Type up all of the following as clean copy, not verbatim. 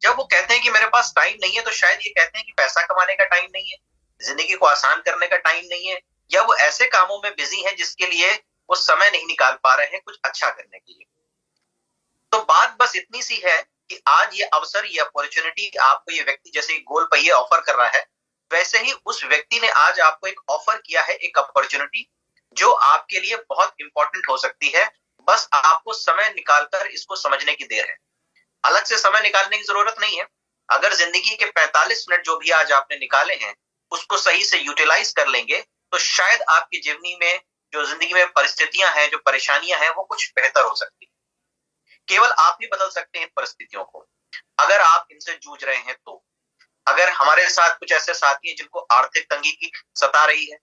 जब वो कहते हैं कि मेरे पास टाइम नहीं है, तो शायद ये कहते हैं कि पैसा कमाने का टाइम नहीं है, जिंदगी को आसान करने का टाइम नहीं है, या वो ऐसे कामों में बिजी है जिसके लिए वो समय नहीं निकाल पा रहे हैं कुछ अच्छा करने के लिए। तो बात बस इतनी सी है कि आज ये अवसर, ये अपॉर्चुनिटी आपको ये व्यक्ति जैसे गोल पहिए ऑफर कर रहा है, वैसे ही उस व्यक्ति ने आज आपको एक ऑफर किया है, एक अपॉर्चुनिटी जो आपके लिए बहुत इंपॉर्टेंट हो सकती है। बस आपको समय निकालकर इसको समझने की देर है। अलग से समय निकालने की जरूरत नहीं है। अगर जिंदगी के 45 मिनट जो भी आज आपने निकाले हैं उसको सही से यूटिलाइज कर लेंगे, तो शायद आपकी जीवनी में जो जिंदगी में परिस्थितियां हैं, जो परेशानियां हैं, वो कुछ बेहतर हो सकती है। केवल आप ही बदल सकते हैं परिस्थितियों को, अगर आप इनसे जूझ रहे हैं तो। अगर हमारे साथ कुछ ऐसे साथी हैं जिनको आर्थिक तंगी की सता रही है,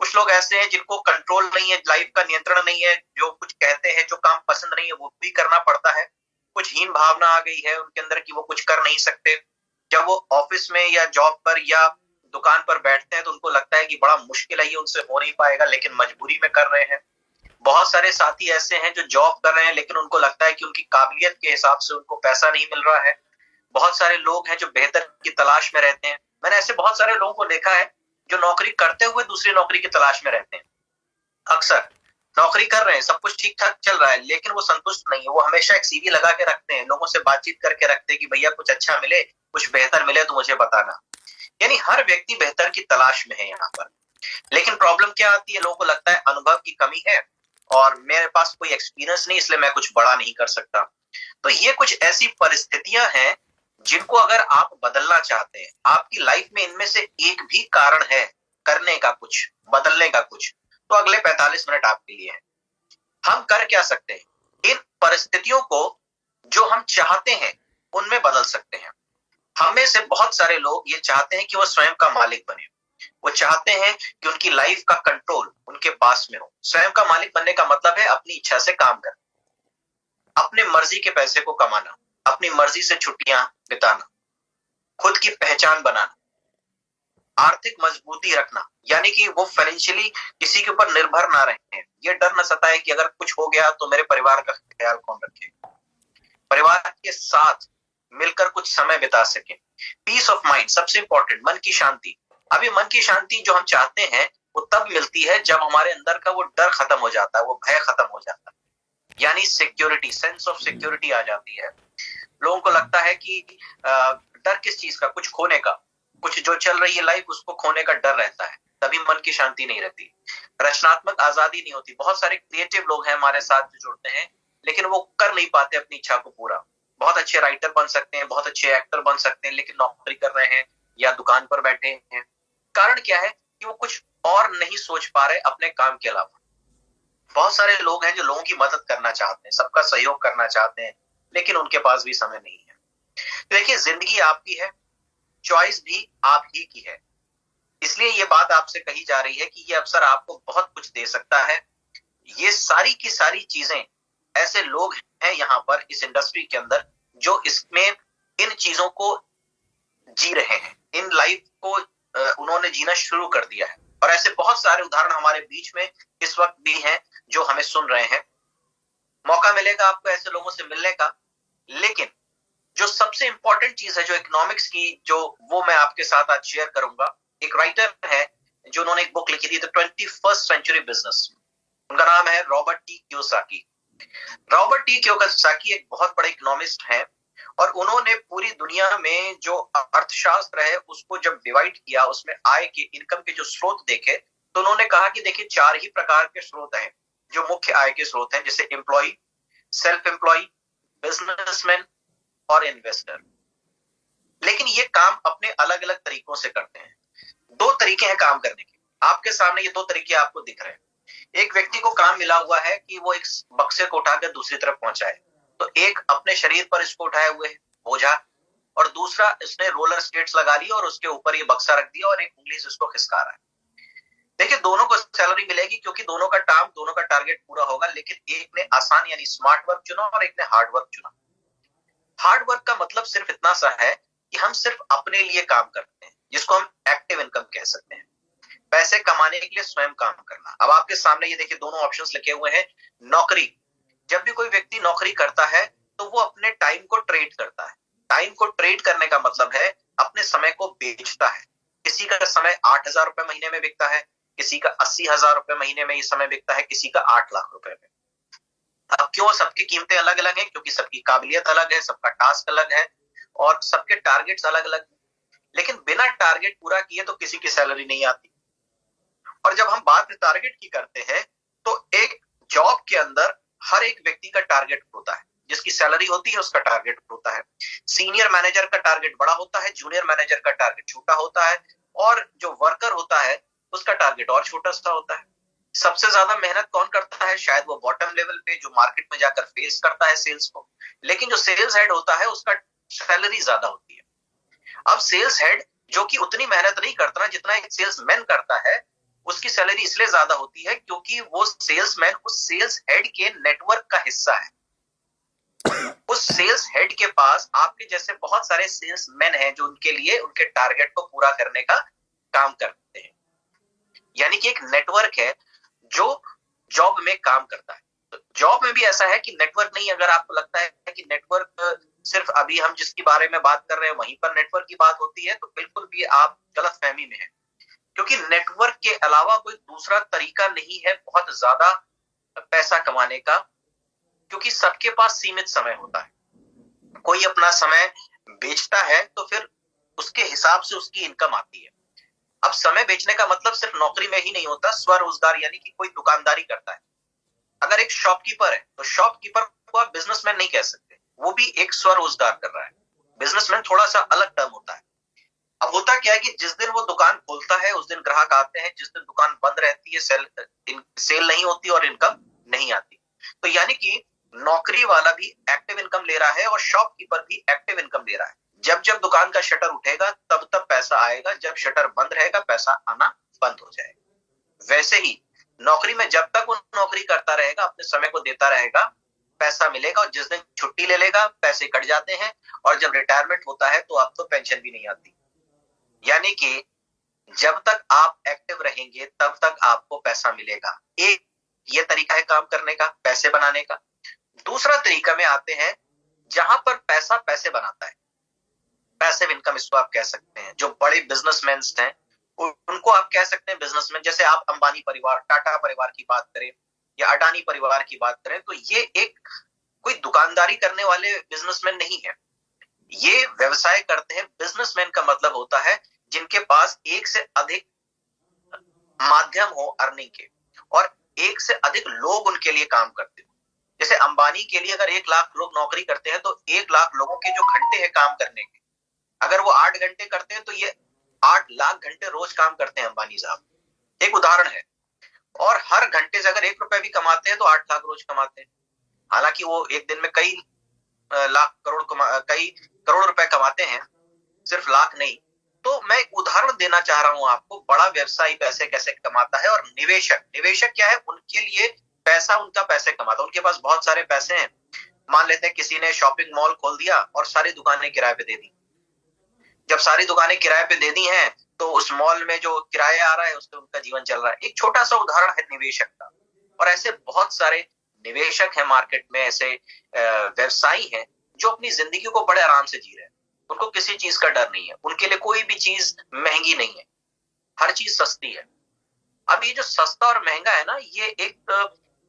कुछ लोग ऐसे हैं जिनको कंट्रोल नहीं है, लाइफ का नियंत्रण नहीं है, जो कुछ कहते हैं, जो काम पसंद नहीं है वो भी करना पड़ता है, कुछ हीन भावना आ गई है उनके अंदर कि वो कुछ कर नहीं सकते, जब वो ऑफिस में या जॉब पर या दुकान पर बैठते हैं तो उनको लगता है कि बड़ा मुश्किल है, ये उनसे हो नहीं पाएगा, लेकिन मजबूरी में कर रहे हैं। बहुत सारे साथी ऐसे हैं जो जॉब कर रहे हैं लेकिन उनको लगता है कि उनकी काबिलियत के हिसाब से उनको पैसा नहीं मिल रहा है। बहुत सारे लोग हैं जो बेहतर की तलाश में रहते हैं। मैंने ऐसे बहुत सारे लोगों को देखा है जो नौकरी करते हुए दूसरी नौकरी की तलाश में रहते हैं। अक्सर नौकरी कर रहे हैं, सब कुछ ठीक ठाक चल रहा है, लेकिन वो संतुष्ट नहीं है। वो हमेशा एक सीवी लगा के रखते हैं, लोगों से बातचीत करके रखते हैं कि भैया कुछ अच्छा मिले, कुछ बेहतर मिले तो मुझे बताना। यानी हर व्यक्ति बेहतर की तलाश में है यहाँ पर। लेकिन प्रॉब्लम क्या आती है, लोगों को लगता है अनुभव की कमी है और मेरे पास कोई एक्सपीरियंस नहीं, इसलिए मैं कुछ बड़ा नहीं कर सकता। तो ये कुछ ऐसी परिस्थितियां हैं जिनको अगर आप बदलना चाहते हैं, आपकी लाइफ में इनमें से एक भी कारण है करने का कुछ, बदलने का कुछ, तो अगले 45 मिनट आपके लिए है। हम कर क्या सकते हैं? इन परिस्थितियों को जो हम चाहते हैं उनमें बदल सकते हैं। हम में से बहुत सारे लोग ये चाहते हैं कि वो स्वयं का मालिक बने। वो चाहते हैं कि उनकी लाइफ का कंट्रोल उनके पास में हो। स्वयं का मालिक बनने का मतलब है अपनी इच्छा से काम करना, अपने मर्जी के पैसे को कमाना, अपनी मर्जी से छुट्टियां बिताना, खुद की पहचान बनाना, आर्थिक मजबूती रखना, यानी कि वो फाइनेंशियली किसी के ऊपर निर्भर ना रहे। ये डर न सताए कि अगर कुछ हो गया तो मेरे परिवार का ख्याल कौन रखेगा। परिवार के साथ मिलकर कुछ समय बिता सके। पीस ऑफ माइंड सबसे इंपॉर्टेंट, मन की शांति। अभी मन की शांति जो हम चाहते हैं वो तब मिलती है जब हमारे अंदर का वो डर खत्म हो जाता है, वो भय खत्म हो जाता है, यानी सिक्योरिटी, सेंस ऑफ सिक्योरिटी आ जाती है। लोगों को लगता है कि डर किस चीज का, कुछ खोने का, कुछ जो चल रही है लाइफ उसको खोने का डर रहता है, तभी मन की शांति नहीं रहती, रचनात्मक आजादी नहीं होती। बहुत सारे क्रिएटिव लोग हैं हमारे साथ जो जुड़ते हैं, लेकिन वो कर नहीं पाते अपनी इच्छा को पूरा। बहुत अच्छे राइटर बन सकते हैं, बहुत अच्छे एक्टर बन सकते हैं, लेकिन नौकरी कर रहे हैं या दुकान पर बैठे हैं। कारण क्या है कि वो कुछ और नहीं सोच पा रहे अपने काम के अलावा। बहुत सारे लोग हैं जो लोगों की मदद करना चाहते हैं, सबका सहयोग करना चाहते हैं, लेकिन उनके पास भी समय नहीं है। तो देखिए, जिंदगी आपकी है, चॉइस भी आप ही की है। इसलिए ये बात आपसे कही जा रही है कि ये अवसर आपको बहुत कुछ दे सकता है। ये सारी की सारी चीजें, ऐसे लोग हैं यहाँ पर इस इंडस्ट्री के अंदर जो इसमें इन चीजों को जी रहे हैं, इन लाइफ को उन्होंने जीना शुरू कर दिया है। और ऐसे बहुत सारे उदाहरण हमारे बीच में इस वक्त भी हैं जो हमें सुन रहे हैं। मौका मिलेगा आपको ऐसे लोगों से मिलने का। लेकिन जो सबसे इंपॉर्टेंट चीज है जो इकोनॉमिक्स की, जो वो मैं आपके साथ आज शेयर करूंगा। एक राइटर है जो उन्होंने एक बुक लिखी थी, द 21st सेंचुरी बिजनेस। उनका नाम है Robert T Kiyosaki. Robert T Kiyosaki एक बहुत बड़े इकोनॉमिस्ट हैं और उन्होंने पूरी दुनिया में जो अर्थशास्त्र है उसको जब डिवाइड किया, उसमें आय के, इनकम के जो स्रोत देखे, तो उन्होंने कहा कि देखिए 4 ही प्रकार के स्रोत हैं जो मुख्य आय के स्रोत हैं, जैसे एम्प्लॉय, सेल्फ एम्प्लॉय, बिजनेसमैन और इन्वेस्टर। लेकिन ये काम अपने अलग अलग तरीकों से करते हैं। 2 तरीके हैं काम करने के। आपके सामने ये 2 तरीके आपको दिख रहे हैं। एक व्यक्ति को काम मिला हुआ है कि वो एक बक्से को उठाकर दूसरी तरफ पहुंचाए, तो एक अपने शरीर पर इसको उठाए हुए बोझा, और दूसरा इसने रोलर स्केट्स लगा ली और उसके ऊपर ये बक्सा रख दिया और एक उंगली से उसको खिसका रहा है। देखिए, दोनों को सैलरी मिलेगी क्योंकि दोनों का काम, दोनों का टारगेट पूरा होगा, लेकिन एक ने आसान यानी स्मार्ट वर्क चुना और एक ने हार्ड वर्क चुना। हार्ड वर्क का मतलब सिर्फ इतना सा है कि हम सिर्फ अपने लिए काम करते हैं, जिसको हम एक्टिव इनकम कह सकते हैं। पैसे कमाने के लिए स्वयं काम करना। अब आपके सामने ये देखिए, दोनों ऑप्शंस लिखे हुए हैं। नौकरी, जब भी कोई व्यक्ति नौकरी करता है तो वो अपने टाइम को ट्रेड करता है। टाइम को ट्रेड करने का मतलब है अपने समय को बेचता है। किसी का समय 8,000 रुपए महीने में बिकता है, किसी का 80,000 रुपए महीने में ये समय बिकता है, किसी का 8 लाख रुपए में। अब क्यों? सबकी कीमतें अलग अलग हैं, क्योंकि सबकी काबिलियत अलग है, सबका टास्क अलग है और सबके टारगेट्स अलग अलग हैं। लेकिन बिना टारगेट पूरा किए तो किसी की सैलरी नहीं आती। और जब हम बात टारगेट की करते हैं तो एक जॉब के अंदर हर एक व्यक्ति का टारगेट होता है। जिसकी सैलरी होती है उसका टारगेट होता है। सीनियर मैनेजर का टारगेट बड़ा होता है, जूनियर मैनेजर का टारगेट छोटा होता है और जो वर्कर होता है उसका टारगेट और छोटा सा होता है। सबसे ज्यादा मेहनत कौन करता है? शायद वो बॉटम लेवल पे जो मार्केट में जाकर फेस करता है सेल्स को। लेकिन जो सेल्स हेड होता है उसका सैलरी ज्यादा होती है। अब सेल्स हेड जो कि उतनी मेहनत नहीं करता ना जितना एक सेल्समैन करता है, उसकी सैलरी इसलिए ज्यादा होती है क्योंकि वो सेल्समैन उस सेल्स हेड के नेटवर्क का हिस्सा है। उस सेल्स हेड के पास आपके जैसे बहुत सारे सेल्समैन हैं जो उनके लिए उनके टारगेट को पूरा करने का काम करते हैं। यानी कि एक नेटवर्क है जो जॉब में काम करता है। तो जॉब में भी ऐसा है कि नेटवर्क नहीं। अगर आपको लगता है कि नेटवर्क सिर्फ अभी हम जिसके बारे में बात कर रहे हैं वहीं पर नेटवर्क की बात होती है, तो बिल्कुल भी आप गलतफहमी में हैं। क्योंकि नेटवर्क के अलावा कोई दूसरा तरीका नहीं है बहुत ज्यादा पैसा कमाने का, क्योंकि सबके पास सीमित समय होता है। कोई अपना समय बेचता है तो फिर उसके हिसाब से उसकी इनकम आती है। अब समय बेचने का मतलब सिर्फ नौकरी में ही नहीं होता, स्वरोजगार यानी कि कोई दुकानदारी करता है। अगर एक शॉपकीपर है तो शॉपकीपर को आप बिजनेसमैन नहीं कह सकते, वो भी एक स्वरोजगार कर रहा है। बिजनेसमैन थोड़ा सा अलग टर्म होता है। अब होता क्या है कि जिस दिन वो दुकान खोलता है उस दिन ग्राहक आते हैं, जिस दिन दुकान बंद रहती है सेल नहीं होती और इनकम नहीं आती। तो यानी कि नौकरी वाला भी एक्टिव इनकम ले रहा है और शॉपकीपर भी एक्टिव इनकम ले रहा है। जब जब दुकान का शटर उठेगा तब तब पैसा आएगा, जब शटर बंद रहेगा पैसा आना बंद हो जाएगा। वैसे ही नौकरी में जब तक वो नौकरी करता रहेगा, अपने समय को देता रहेगा, पैसा मिलेगा और जिस दिन छुट्टी ले लेगा पैसे कट जाते हैं और जब रिटायरमेंट होता है तो अब तो पेंशन भी नहीं आती। यानी कि जब तक आप एक्टिव रहेंगे तब तक आपको पैसा मिलेगा। एक ये तरीका है काम करने का, पैसे बनाने का। दूसरा तरीका में आते हैं जहां पर पैसा पैसे बनाता है, पैसिव इनकम इसको आप कह सकते हैं। जो बड़े बिजनेसमैन हैं उनको आप कह सकते हैं बिजनेसमैन। जैसे आप अंबानी परिवार, टाटा परिवार की बात करें या अडानी परिवार की बात करें, तो ये एक कोई दुकानदारी करने वाले बिजनेसमैन नहीं है, ये व्यवसाय करते हैं। बिजनेसमैन का मतलब होता है जिनके पास एक से अधिक माध्यम हो अर्निंग के और एक से अधिक लोग उनके लिए काम करते हो। जैसे अंबानी के लिए अगर 1 लाख लोग नौकरी करते हैं तो 1 लाख लोगों के जो घंटे हैं काम करने के, अगर वो 8 घंटे करते हैं तो ये 8 लाख घंटे रोज काम करते हैं अंबानी साहब। एक उदाहरण है। और हर घंटे से अगर 1 रुपए भी कमाते हैं तो 8 लाख रोज कमाते हैं। हालांकि वो एक दिन में कई करोड़ रुपए कमाते हैं, सिर्फ लाख नहीं। तो मैं एक उदाहरण देना चाह रहा हूं आपको, बड़ा व्यवसायी पैसे कैसे कमाता है। और निवेशक क्या है, उनके लिए पैसा उनका पैसे कमाता है। उनके पास बहुत सारे पैसे हैं। मान लेते हैं किसी ने शॉपिंग मॉल खोल दिया और सारी दुकानें किराए पे दे दी। जब सारी दुकानें किराए पे दे दी हैं तो उस मॉल में जो किराया आ रहा है उससे उनका जीवन चल रहा है। एक छोटा सा उदाहरण है निवेशक का। और ऐसे बहुत सारे निवेशक हैं मार्केट में, ऐसे व्यवसायी हैं जो अपनी जिंदगी को बड़े आराम से जी रहे हैं। उनको किसी चीज का डर नहीं है, उनके लिए कोई भी चीज महंगी नहीं है, हर चीज सस्ती है। अब ये जो सस्ता और महंगा है ना, ये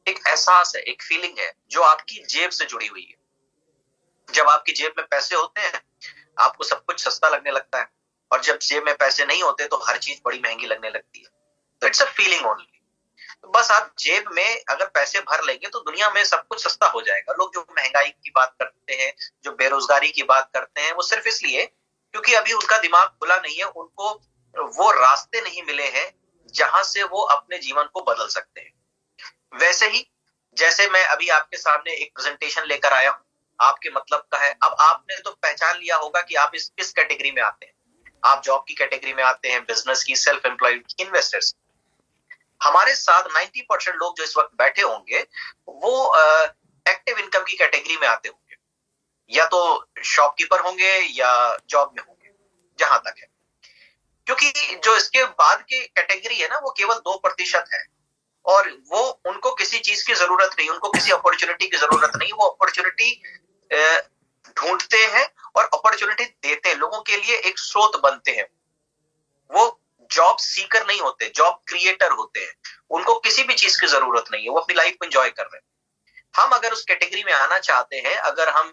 एक एहसास है, एक फीलिंग है जो आपकी जेब से जुड़ी हुई है। जब आपकी जेब में पैसे होते हैं आपको सब कुछ सस्ता लगने लगता है, और जब जेब में पैसे नहीं होते तो हर चीज बड़ी महंगी लगने लगती है। तो इट्स अ फीलिंग ओनली। बस आप जेब में अगर पैसे भर लेंगे तो दुनिया में सब कुछ सस्ता हो जाएगा। लोग जो महंगाई की बात करते हैं, जो बेरोजगारी की बात करते हैं, वो सिर्फ इसलिए क्योंकि अभी उनका दिमाग खुला नहीं है, उनको वो रास्ते नहीं मिले हैं जहां से वो अपने जीवन को बदल सकते हैं। वैसे ही जैसे मैं अभी आपके सामने एक प्रेजेंटेशन लेकर आया हूं, आपके मतलब का है। अब आपने तो पहचान लिया होगा कि आप किस कैटेगरी में आते हैं। आप जॉब की कैटेगरी में आते हैं, बिजनेस की, सेल्फ एम्प्लॉयड, इन्वेस्टर्स। हमारे साथ 90% लोग जो इस वक्त बैठे होंगे वो एक्टिव इनकम की कैटेगरी में आते होंगे, या तो शॉपकीपर होंगे या जॉब में होंगे, जहां तक है। क्योंकि जो इसके बाद की कैटेगरी है ना, वो केवल 2% है और वो उनको किसी चीज की जरूरत नहीं, उनको किसी अपॉर्चुनिटी की जरूरत नहीं। वो अपॉर्चुनिटी ढूंढते हैं और अपॉर्चुनिटी देते हैं, लोगों के लिए एक स्रोत बनते हैं। वो जॉब सीकर नहीं होते, जॉब क्रिएटर होते हैं। उनको किसी भी चीज की जरूरत नहीं है, वो अपनी लाइफ को एंजॉय कर रहे हैं। हम अगर उस कैटेगरी में आना चाहते हैं, अगर हम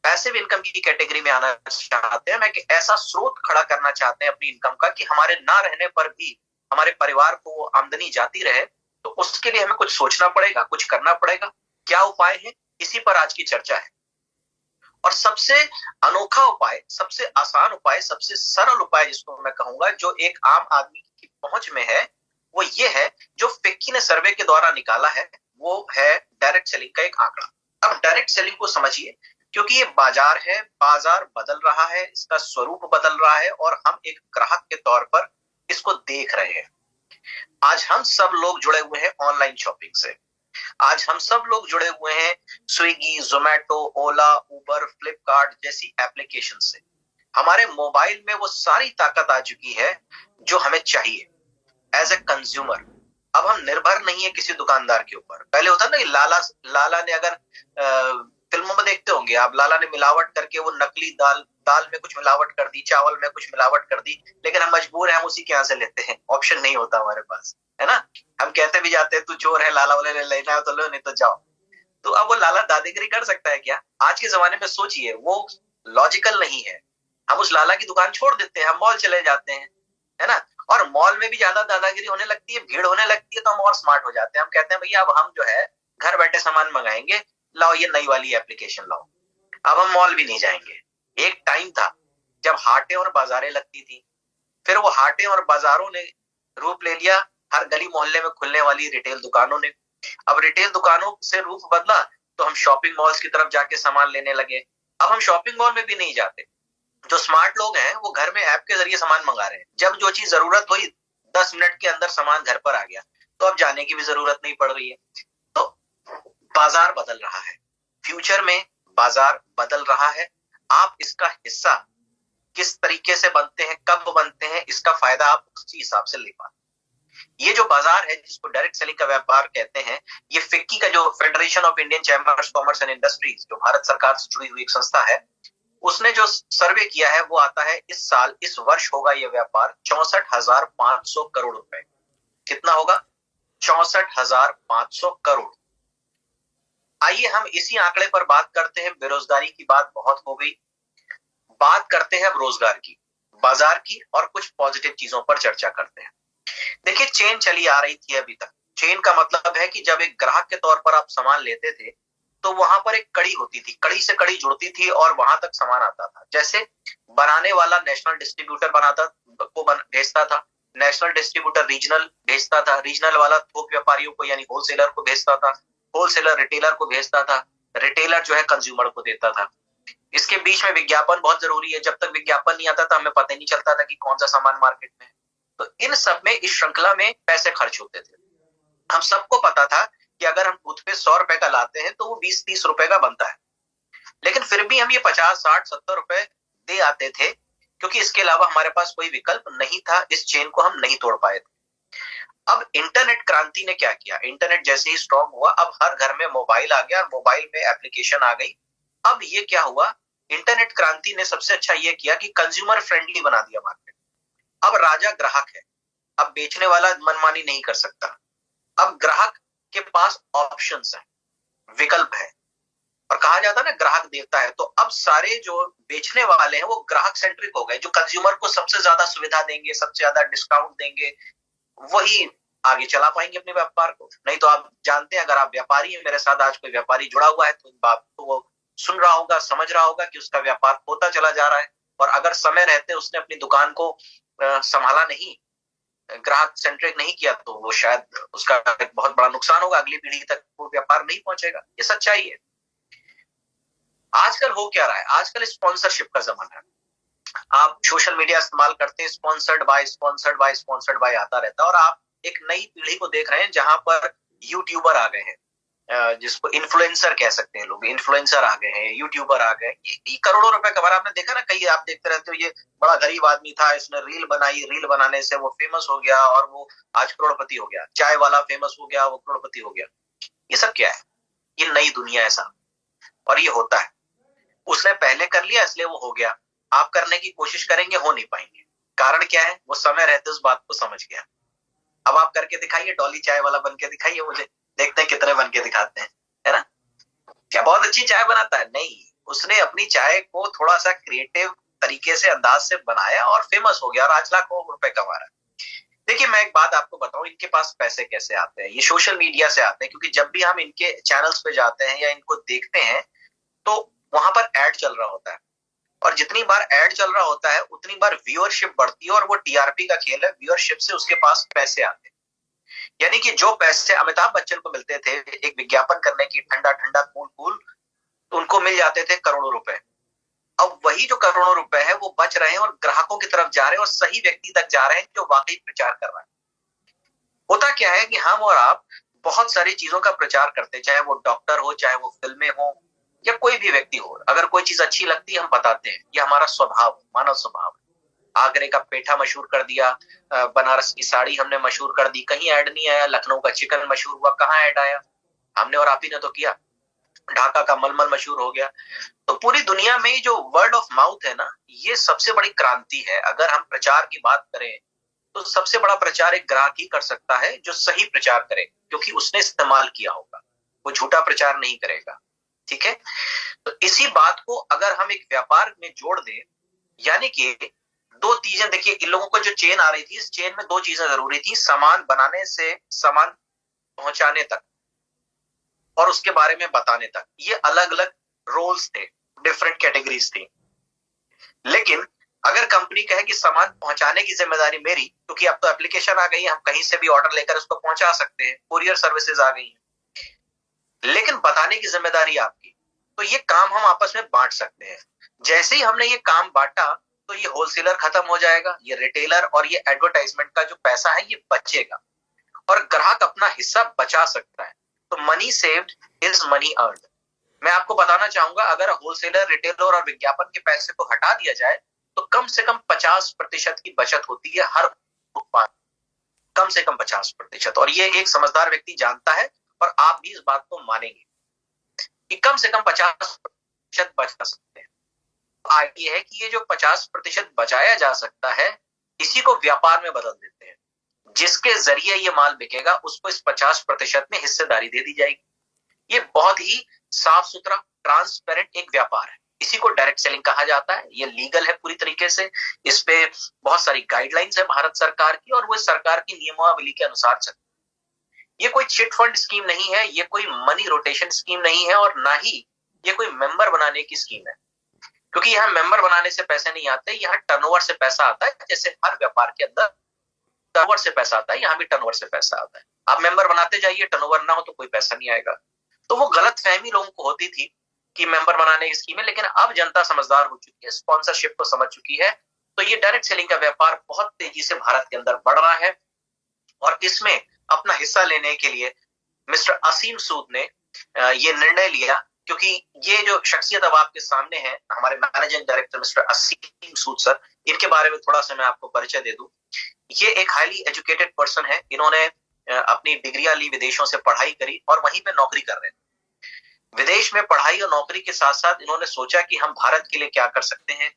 पैसिव इनकम की कैटेगरी में आना चाहते हैं, मैं ऐसा स्रोत खड़ा करना चाहते हैं अपनी इनकम का कि हमारे ना रहने पर भी हमारे परिवार को आमदनी जाती रहे, तो उसके लिए हमें कुछ सोचना पड़ेगा, कुछ करना पड़ेगा। क्या उपाय है, इसी पर आज की चर्चा है। और सबसे अनोखा उपाय, सबसे आसान उपाय, सबसे सरल उपाय जिसको मैं कहूंगा, जो एक आम आदमी की पहुंच में है, वो ये है जो फिक्की ने सर्वे के द्वारा निकाला है, वो है डायरेक्ट सेलिंग का एक आंकड़ा। अब डायरेक्ट सेलिंग को समझिए, क्योंकि ये बाजार है, बाजार बदल रहा है, इसका स्वरूप बदल रहा है और हम एक ग्राहक के तौर पर इसको देख रहे हैं। आज हम सब लोग जुड़े हुए हैं ऑनलाइन शॉपिंग से। आज हम सब लोग जुड़े हुए हैं स्विगी, जोमेटो, ओला, उबर, फ्लिपकार्ट जैसी एप्लीकेशन से। हमारे मोबाइल में वो सारी ताकत आ चुकी है जो हमें चाहिए एज ए कंज्यूमर। अब हम निर्भर नहीं है किसी दुकानदार के ऊपर। पहले होता ना कि लाला ने, अगर फिल्मों में देखते होंगे आप, लाला ने मिलावट करके वो नकली दाल में कुछ मिलावट कर दी, चावल में कुछ मिलावट कर दी, लेकिन हम मजबूर हैं, हम उसी के यहाँ से लेते हैं, ऑप्शन नहीं होता हमारे पास, है ना। हम कहते भी जाते हैं तू चोर है, लाला वाले ने लेना है तो लो, नहीं तो जाओ। तो अब वो लाला दादागिरी कर सकता है क्या? आज के जमाने में सोचिए, वो लॉजिकल नहीं है। हम उस लाला की दुकान छोड़ देते हैं, हम मॉल चले जाते हैं, है ना। और मॉल में भी ज्यादा दादागिरी होने लगती है, भीड़ होने लगती है, तो हम और स्मार्ट हो जाते हैं। हम कहते हैं भैया अब हम जो है घर बैठे सामान मंगाएंगे, लाओ ये नई वाली एप्लीकेशन लाओ। अब हम मॉल भी नहीं जाएंगे। एक टाइम था जब हाटें और बाजारें लगती थी, फिर वो हाटें और बाजारों ने रूप ले लिया हर गली मोहल्ले में खुलने वाली रिटेल दुकानों ने। अब रिटेल दुकानों से रूप बदला तो हम शॉपिंग मॉल्स की तरफ जाके सामान लेने लगे। अब हम शॉपिंग मॉल में भी नहीं जाते। जो स्मार्ट लोग हैं वो घर में ऐप के जरिए सामान मंगा रहे हैं। जब जो चीज जरूरत हुई 10 मिनट के अंदर सामान घर पर आ गया, तो अब जाने की भी जरूरत नहीं पड़ रही है। तो बाजार बदल रहा है, फ्यूचर में बाजार बदल रहा है। आप इसका हिस्सा किस तरीके से बनते हैं, कब बनते हैं, इसका फायदा आप उसी हिसाब से ले पाते। ये जो बाजार है जिसको डायरेक्ट सेलिंग का व्यापार कहते हैं, ये फिक्की का जो federation of Indian chambers commerce and industries, जो भारत सरकार से जुड़ी हुई एक संस्था है, उसने जो सर्वे किया है वो आता है इस साल, इस वर्ष होगा ये व्यापार 64,500 करोड़ रुपए। कितना होगा? 64,500 करोड़। आइए हम इसी आंकड़े पर बात करते हैं। बेरोजगारी की बात बहुत हो गई, बात करते हैं अब रोजगार की, बाजार की, और कुछ पॉजिटिव चीजों पर चर्चा करते हैं। देखिए, चेन चली आ रही थी अभी तक। चेन का मतलब है कि जब एक ग्राहक के तौर पर आप सामान लेते थे तो वहां पर एक कड़ी होती थी, कड़ी से कड़ी जुड़ती थी और वहां तक सामान आता था। जैसे बनाने वाला नेशनल डिस्ट्रीब्यूटर बनाता को भेजता था, नेशनल डिस्ट्रीब्यूटर रीजनल भेजता था, रीजनल वाला थोक व्यापारियों को यानी होलसेलर को भेजता था, होलसेलर रिटेलर को भेजता था, रिटेलर जो है कंज्यूमर को देता था। इसके बीच में विज्ञापन बहुत जरूरी है। जब तक विज्ञापन नहीं आता था हमें पता ही नहीं चलता था कि कौन सा सामान मार्केट में है। तो इन सब में, इस श्रृंखला में पैसे खर्च होते थे। हम सबको पता था कि अगर हम टूथपेस्ट 100 रुपए का लाते हैं तो वो 20-30 रुपए का बनता है, लेकिन फिर भी हम ये 50, 60, 70 रुपए दे आते थे, क्योंकि इसके अलावा हमारे पास कोई विकल्प नहीं था। इस चेन को हम नहीं तोड़ पाए थे। अब इंटरनेट क्रांति ने क्या किया, इंटरनेट जैसे ही स्ट्रॉन्ग हुआ, अब हर घर में मोबाइल आ गया और मोबाइल में एप्लीकेशन आ गई। अब ये क्या हुआ, इंटरनेट क्रांति ने सबसे अच्छा ये किया कि कंज्यूमर फ्रेंडली बना दिया मार्केट। अब राजा ग्राहक है, अब बेचने वाला मनमानी नहीं कर सकता। अब ग्राहक के पास ऑप्शंस हैं, विकल्प है, और कहा जाता है ना ग्राहक देवता है। तो अब सारे जो बेचने वाले हैं वो ग्राहक सेंट्रिक हो गए। जो कंज्यूमर को सबसे ज्यादा सुविधा देंगे, सबसे ज्यादा डिस्काउंट देंगे, वही आगे चला पाएंगे अपने व्यापार को। नहीं तो आप जानते हैं, अगर आप व्यापारी हैं, मेरे साथ आज कोई व्यापारी जुड़ा हुआ है, तो बात तो वो सुन रहा होगा, समझ रहा होगा कि उसका व्यापार होता चला जा रहा है, और अगर समय रहते उसने अपनी दुकान को संभाला नहीं, ग्राहक सेंट्रिक नहीं किया, तो वो शायद उसका एक बहुत बड़ा नुकसान होगा, अगली पीढ़ी तक वो व्यापार नहीं पहुंचेगा। ये सच्चाई है। आजकल हो क्या रहा है, आजकल स्पॉन्सरशिप का जमाना है। आप सोशल मीडिया इस्तेमाल करते हैं, sponsored by, sponsored by, sponsored by आता रहता है, और आप एक नई पीढ़ी को देख रहे हैं जहां पर यूट्यूबर आ गए हैं, जिसको इन्फ्लुएंसर कह सकते हैं लोग। इन्फ्लुएंसर आ गए हैं, यूट्यूबर आ गए, ये करोड़ों रुपए कमा। आपने देखा ना, कई आप देखते रहते हो, ये बड़ा गरीब आदमी था, इसने रील बनाई, रील बनाने से वो फेमस हो गया और वो आज करोड़पति हो गया। चाय वाला फेमस हो गया, वो करोड़पति हो गया। ये सब क्या है? ये नई दुनिया है साहब, और ये होता है। उसने पहले कर लिया इसलिए वो हो गया, आप करने की कोशिश करेंगे हो नहीं पाएंगे। कारण क्या है? वो समय रहते उस बात को समझ गया। अब आप करके दिखाइए, डॉली चाय वाला बन के दिखाइए मुझे, देखते हैं कितने बन के दिखाते हैं, है ना? क्या बहुत अच्छी चाय बनाता है? नहीं, उसने अपनी चाय को थोड़ा सा क्रिएटिव तरीके से, अंदाज से बनाया और फेमस हो गया और आज लाखों रुपए कमा रहा है। देखिए मैं एक बात आपको बताऊं, इनके पास पैसे कैसे आते हैं? ये सोशल मीडिया से आते हैं, क्योंकि जब भी हम इनके चैनल्स पे जाते हैं या इनको देखते हैं तो वहां पर एड चल रहा होता है, और जितनी बार एड चल रहा होता है उतनी बार व्यूअरशिप बढ़ती है, और वो टीआरपी का खेल है, व्यूअरशिप से उसके पास पैसे आते हैं। यानी कि जो पैसे अमिताभ बच्चन को मिलते थे एक विज्ञापन करने की, ठंडा ठंडा कूल कूल, तो उनको मिल जाते थे करोड़ों रुपए। अब वही जो करोड़ों रुपए है वो बच रहे हैं और ग्राहकों की तरफ जा रहे हैं और सही व्यक्ति तक जा रहे हैं जो वाकई प्रचार कर रहा है। होता क्या है कि हम और आप बहुत सारी चीजों का प्रचार करते हैं, चाहे वो डॉक्टर हो, चाहे वो फिल्में हो, या कोई भी व्यक्ति हो। अगर कोई चीज अच्छी लगती है हम बताते हैं, ये हमारा स्वभाव, मानव स्वभाव। आगरे का पेठा मशहूर कर दिया, बनारस की साड़ी हमने मशहूर कर दी, कहीं ऐड नहीं आया। लखनऊ का चिकन मशहूर हुआ, कहाँ ऐड आया? हमने और आप ही ने तो किया। ढाका का मलमल मशहूर हो गया। तो पूरी दुनिया में जो वर्ड ऑफ माउथ है ना, ये सबसे बड़ी क्रांति है। अगर हम प्रचार की बात करें तो सबसे बड़ा प्रचार एक ग्राहक ही कर सकता है जो सही प्रचार करे, क्योंकि उसने इस्तेमाल किया होगा, वो झूठा प्रचार नहीं करेगा। ठीक है? तो इसी बात को अगर हम एक व्यापार में जोड़ दें, यानी कि दो चीजें, देखिए इन लोगों को जो चेन आ रही थी, इस चेन में दो चीजें जरूरी थी, सामान बनाने से सामान पहुंचाने तक और उसके बारे में बताने तक। ये अलग अलग रोल्स थे, डिफरेंट कैटेगरीज थी। लेकिन अगर कंपनी कहे कि सामान पहुंचाने की जिम्मेदारी मेरी, क्योंकि अब तो एप्लीकेशन आ गई है, हम कहीं से भी ऑर्डर लेकर उसको पहुंचा सकते हैं, कुरियर सर्विसेज आ गई हैं, लेकिन बताने की जिम्मेदारी आपकी, तो ये काम हम आपस में बांट सकते हैं। जैसे ही हमने ये काम बांटा तो ये होलसेलर खत्म हो जाएगा, ये रिटेलर और ये एडवर्टाइजमेंट का जो पैसा है ये बचेगा और ग्राहक अपना हिस्सा बचा सकता है। तो money saved is money earned. मैं आपको बताना चाहूंगा, अगर होलसेलर, रिटेलर और विज्ञापन के पैसे को हटा दिया जाए तो कम से कम 50% की बचत होती है हर उत्पाद, कम से कम 50%। और ये एक समझदार व्यक्ति जानता है और आप भी इस बात को मानेंगे कि कम से कम 50% बचा सकते हैं। आइडिया है कि ये जो 50% बचाया जा सकता है, इसी को व्यापार में बदल देते हैं, जिसके जरिए ये माल बिकेगा उसको इस 50% में हिस्सेदारी दे दी जाएगी। ये बहुत ही साफ सुथरा, ट्रांसपेरेंट एक व्यापार है। इसी को डायरेक्ट सेलिंग कहा जाता है। ये लीगल है पूरी तरीके से, इस पे बहुत सारी गाइडलाइंस है भारत सरकार की, और वो सरकार की नियमावली के अनुसार चलती है। ये कोई चिट फंड स्कीम नहीं है, ये कोई मनी रोटेशन स्कीम नहीं है, और ना ही ये कोई मेंबर बनाने की स्कीम है, क्योंकि यहाँ मेंबर बनाने से पैसे नहीं आते, यहाँ टर्नओवर से पैसा आता है। जैसे हर व्यापार के अंदर टर्नओवर से पैसा आता है, यहाँ भी टर्नओवर से पैसा आता है। आप मेंबर बनाते जाइए, टर्नओवर ना हो तो कोई पैसा नहीं आएगा। तो वो गलत फहमी लोगों को होती थी कि मेंबर बनाने की स्कीम है, लेकिन अब जनता समझदार हो चुकी है, स्पॉन्सरशिप को समझ चुकी है। तो ये डायरेक्ट सेलिंग का व्यापार बहुत तेजी से भारत के अंदर बढ़ रहा है, और इसमें अपना हिस्सा लेने के लिए मिस्टर असीम सूद ने ये निर्णय लिया। क्योंकि ये जो शख्सियत अब आपके सामने है, हमारे मैनेजिंग डायरेक्टर मिस्टर असीम सूद सर, इनके बारे में थोड़ा सा मैं आपको परिचय दे दूं। ये एक हाईली एजुकेटेड पर्सन है। इन्होंने अपनी डिग्रियां ली, विदेशों से पढ़ाई करी और वहीं पे नौकरी कर रहे हैं। विदेश में पढ़ाई और नौकरी के साथ साथ इन्होंने सोचा कि हम भारत के लिए क्या कर सकते हैं।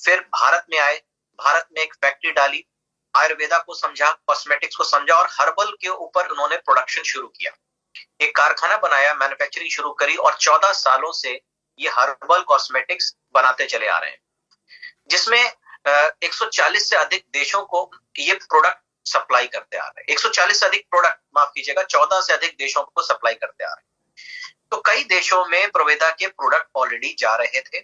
फिर भारत में आए, भारत में एक फैक्ट्री डाली, आयुर्वेदा को समझा, कॉस्मेटिक्स को समझा, और हर्बल के ऊपर उन्होंने प्रोडक्शन शुरू किया। एक कारखाना बनाया, मैन्युफैक्चरिंग शुरू करी, और 14 सालों से ये हर्बल कॉस्मेटिक्स बनाते चले आ रहे हैं, जिसमें 140 से अधिक देशों को ये प्रोडक्ट सप्लाई करते आ रहे हैं। 140 से अधिक प्रोडक्ट, माफ कीजिएगा, 14 से अधिक देशों को सप्लाई करते आ रहे हैं। तो कई देशों में प्रोवेदा के प्रोडक्ट ऑलरेडी जा रहे थे।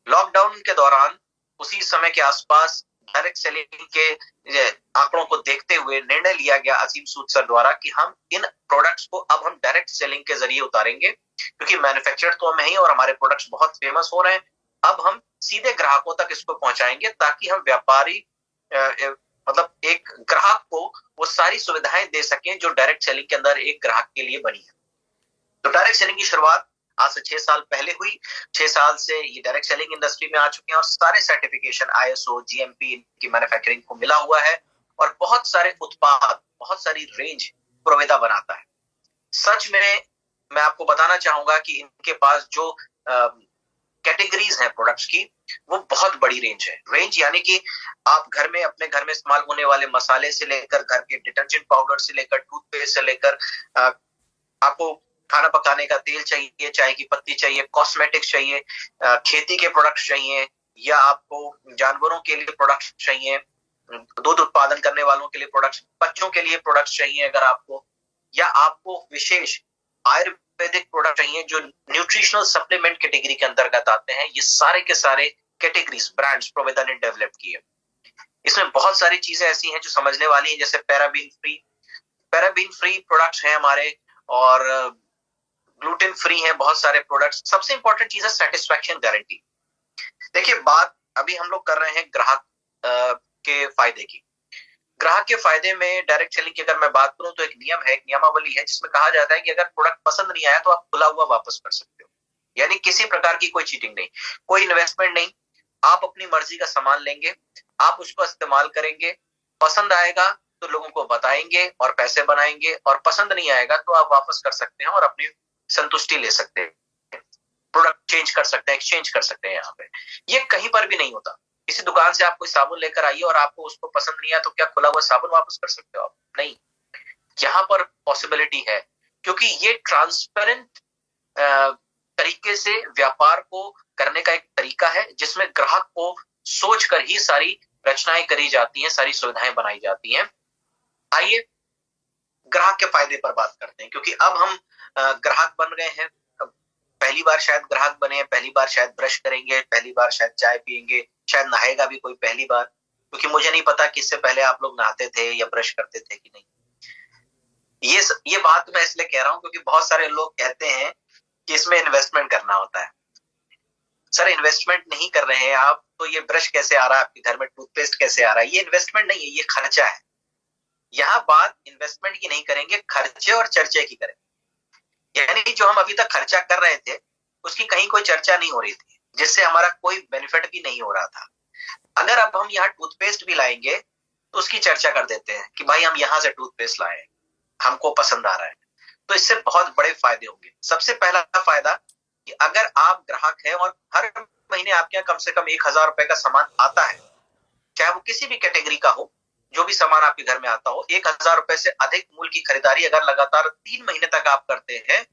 लॉकडाउन के दौरान उसी समय के आसपास डायरेक्ट सेलिंग के आंकड़ों को देखते हुए निर्णय लिया गया असीम सूद सर द्वारा कि हम इन प्रोडक्ट्स को अब हम डायरेक्ट सेलिंग के जरिए उतारेंगे, क्योंकि मैन्युफैक्चर तो हम ही और हमारे प्रोडक्ट्स बहुत फेमस हो रहे हैं। अब हम सीधे ग्राहकों तक इसको पहुंचाएंगे, ताकि हम व्यापारी मतलब एक ग्राहक को वो सारी सुविधाएं दे सकें जो डायरेक्ट सेलिंग के अंदर एक ग्राहक के लिए बनी है। तो डायरेक्ट सेलिंग की शुरुआत आज से 6 साल पहले हुई। 6 साल से ये डायरेक्ट सेलिंग इंडस्ट्री में आ चुके हैं, और सारे सर्टिफिकेशन ISO, GMP की मैन्युफैक्चरिंग को मिला हुआ है, और बहुत सारे उत्पाद, बहुत सारी रेंज प्रोवेदा बनाता है। सच में मैं आपको बताना चाहूंगा कि इनके पास जो कैटेगरीज हैं प्रोडक्ट्स की, वो बहुत बड़ी रेंज है। रेंज यानी कि आप घर में अपने घर में इस्तेमाल होने वाले मसाले से लेकर, घर के डिटर्जेंट पाउडर से लेकर, टूथपेस्ट से लेकर, आपको खाना पकाने का तेल चाहिए, चाय की पत्ती चाहिए, कॉस्मेटिक्स चाहिए, खेती के प्रोडक्ट्स चाहिए, या आपको जानवरों के लिए प्रोडक्ट्स चाहिए, दूध उत्पादन करने वालों के लिए प्रोडक्ट्स, बच्चों के लिए प्रोडक्ट्स चाहिए अगर आपको, या आपको विशेष आयुर्वेदिक प्रोडक्ट चाहिए जो न्यूट्रिशनल सप्लीमेंट कैटेगरी के अंतर्गत आते हैं, ये सारे के सारे कैटेगरीज ब्रांड्स प्रोवेदा ने डेवलप किए। इसमें बहुत सारी चीजें ऐसी हैं जो समझने वाली हैं, जैसे पैराबीन फ्री प्रोडक्ट्स हैं हमारे, और ग्लूटेन फ्री हैं बहुत सारे प्रोडक्ट्स। सबसे इंपॉर्टेंट चीज है सेटिस्फैक्शन गारंटी। देखिए, बात अभी हम लोग कर रहे हैं ग्राहक के फायदे की। ग्राहक के फायदे में डायरेक्ट सेलिंग की अगर मैं बात करूं तो एक नियम है, एक नियमावली है, जिसमें कहा जाता है कि अगर प्रोडक्ट पसंद नहीं आया तो आप खुला हुआ वापस कर सकते हो। यानी किसी प्रकार की कोई चीटिंग नहीं, कोई इन्वेस्टमेंट नहीं, आप अपनी मर्जी का सामान लेंगे, आप उसको इस्तेमाल करेंगे, पसंद आएगा तो लोगों को बताएंगे और पैसे बनाएंगे, और पसंद नहीं आएगा तो आप वापस कर सकते हैं और अपनी संतुष्टि ले सकते हैं, प्रोडक्ट चेंज कर सकते हैं, एक्सचेंज कर सकते हैं। यहाँ पे ये कहीं पर भी नहीं होता। किसी दुकान से आप कोई साबुन लेकर आइए और आपको उसको पसंद नहीं आया तो क्या खुला हुआ साबुन वापस कर सकते हो आप? नहीं। यहाँ पर पॉसिबिलिटी है, क्योंकि ये ट्रांसपेरेंट तरीके से व्यापार को करने का एक तरीका है, जिसमें ग्राहक को सोच कर ही सारी रचनाएं करी जाती हैं, सारी सुविधाएं बनाई जाती हैं। आइए ग्राहक के फायदे पर बात करते हैं, क्योंकि अब हम ग्राहक बन गए हैं। पहली बार शायद ग्राहक बने हैं, पहली बार शायद ब्रश करेंगे, पहली बार शायद चाय पियेंगे, शायद नहाएगा भी कोई पहली बार, क्योंकि मुझे नहीं पता कि इससे पहले आप लोग नहाते थे या ब्रश करते थे कि नहीं। ये बात मैं इसलिए कह रहा हूं क्योंकि बहुत सारे लोग कहते हैं कि इसमें इन्वेस्टमेंट करना होता है। सर, इन्वेस्टमेंट नहीं कर रहे हैं आप तो ये ब्रश कैसे आ रहा है आपके घर में, टूथपेस्ट कैसे आ रहा है? ये इन्वेस्टमेंट नहीं है, ये खर्चा है। यहाँ बात इन्वेस्टमेंट की नहीं करेंगे, खर्चे और चर्चे की करेंगे। यानी जो हम अभी तक खर्चा कर रहे थे उसकी कहीं कोई चर्चा नहीं हो रही थी, जिससे हमारा कोई बेनिफिट भी नहीं हो रहा था। अगर अब हम यहाँ टूथपेस्ट भी लाएंगे तो उसकी चर्चा कर देते हैं कि भाई हम यहां से टूथपेस्ट लाए, हमको पसंद आ रहा है, तो इससे बहुत बड़े फायदे होंगे। सबसे पहला फायदा कि अगर आप ग्राहक हैं और हर महीने आपके यहाँ कम से कम 1,000 रुपए का सामान आता है, चाहे वो किसी भी कैटेगरी का हो, जो भी सामान आपके घर में आता हो, 1,000 रुपए से अधिक मूल्य की खरीदारी अगर लगातार 3 महीने तक आप करते हैं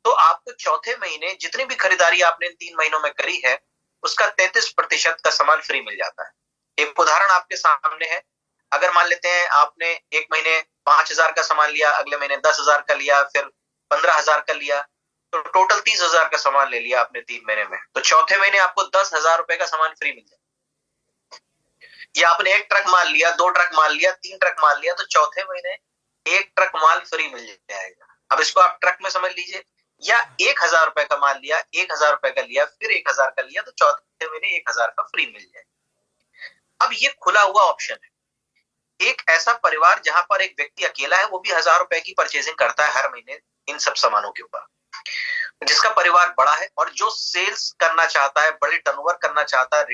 तो आपको चौथे महीने जितनी भी खरीदारी आपने इन 3 महीनों में करी है उसका 33% का सामान फ्री मिल जाता है। एक उदाहरण आपके सामने है। अगर मान लेते हैं आपने एक महीने 5,000 का सामान लिया, अगले महीने 10,000 का लिया, फिर 15,000 का लिया, तो टोटल 30,000 का सामान ले लिया आपने 3 महीने में, तो चौथे महीने आपको 10,000 रुपए का सामान फ्री मिल जाए। या आपने 1 ट्रक माल लिया, 2 ट्रक माल लिया, 3 ट्रक माल लिया, तो चौथे महीने 1 ट्रक माल फ्री मिल जाएगा। अब इसको आप ट्रक में समझ लीजिए। या 1,000 रुपए का माल लिया, 1,000 रुपए का लिया, फिर 1,000 का लिया, तो चौथे महीने 1,000 का फ्री मिल जाए। अब ये खुला हुआ ऑप्शन है। एक ऐसा परिवार जहां पर एक व्यक्ति अकेला है, वो भी 1,000 रुपए की परचेजिंग करता है हर महीने इन सब सामानों के ऊपर, जिसका परिवार बड़ा है और जो सेल्स करना चाहता है, बड़े टर्नओवर करना चाहता है,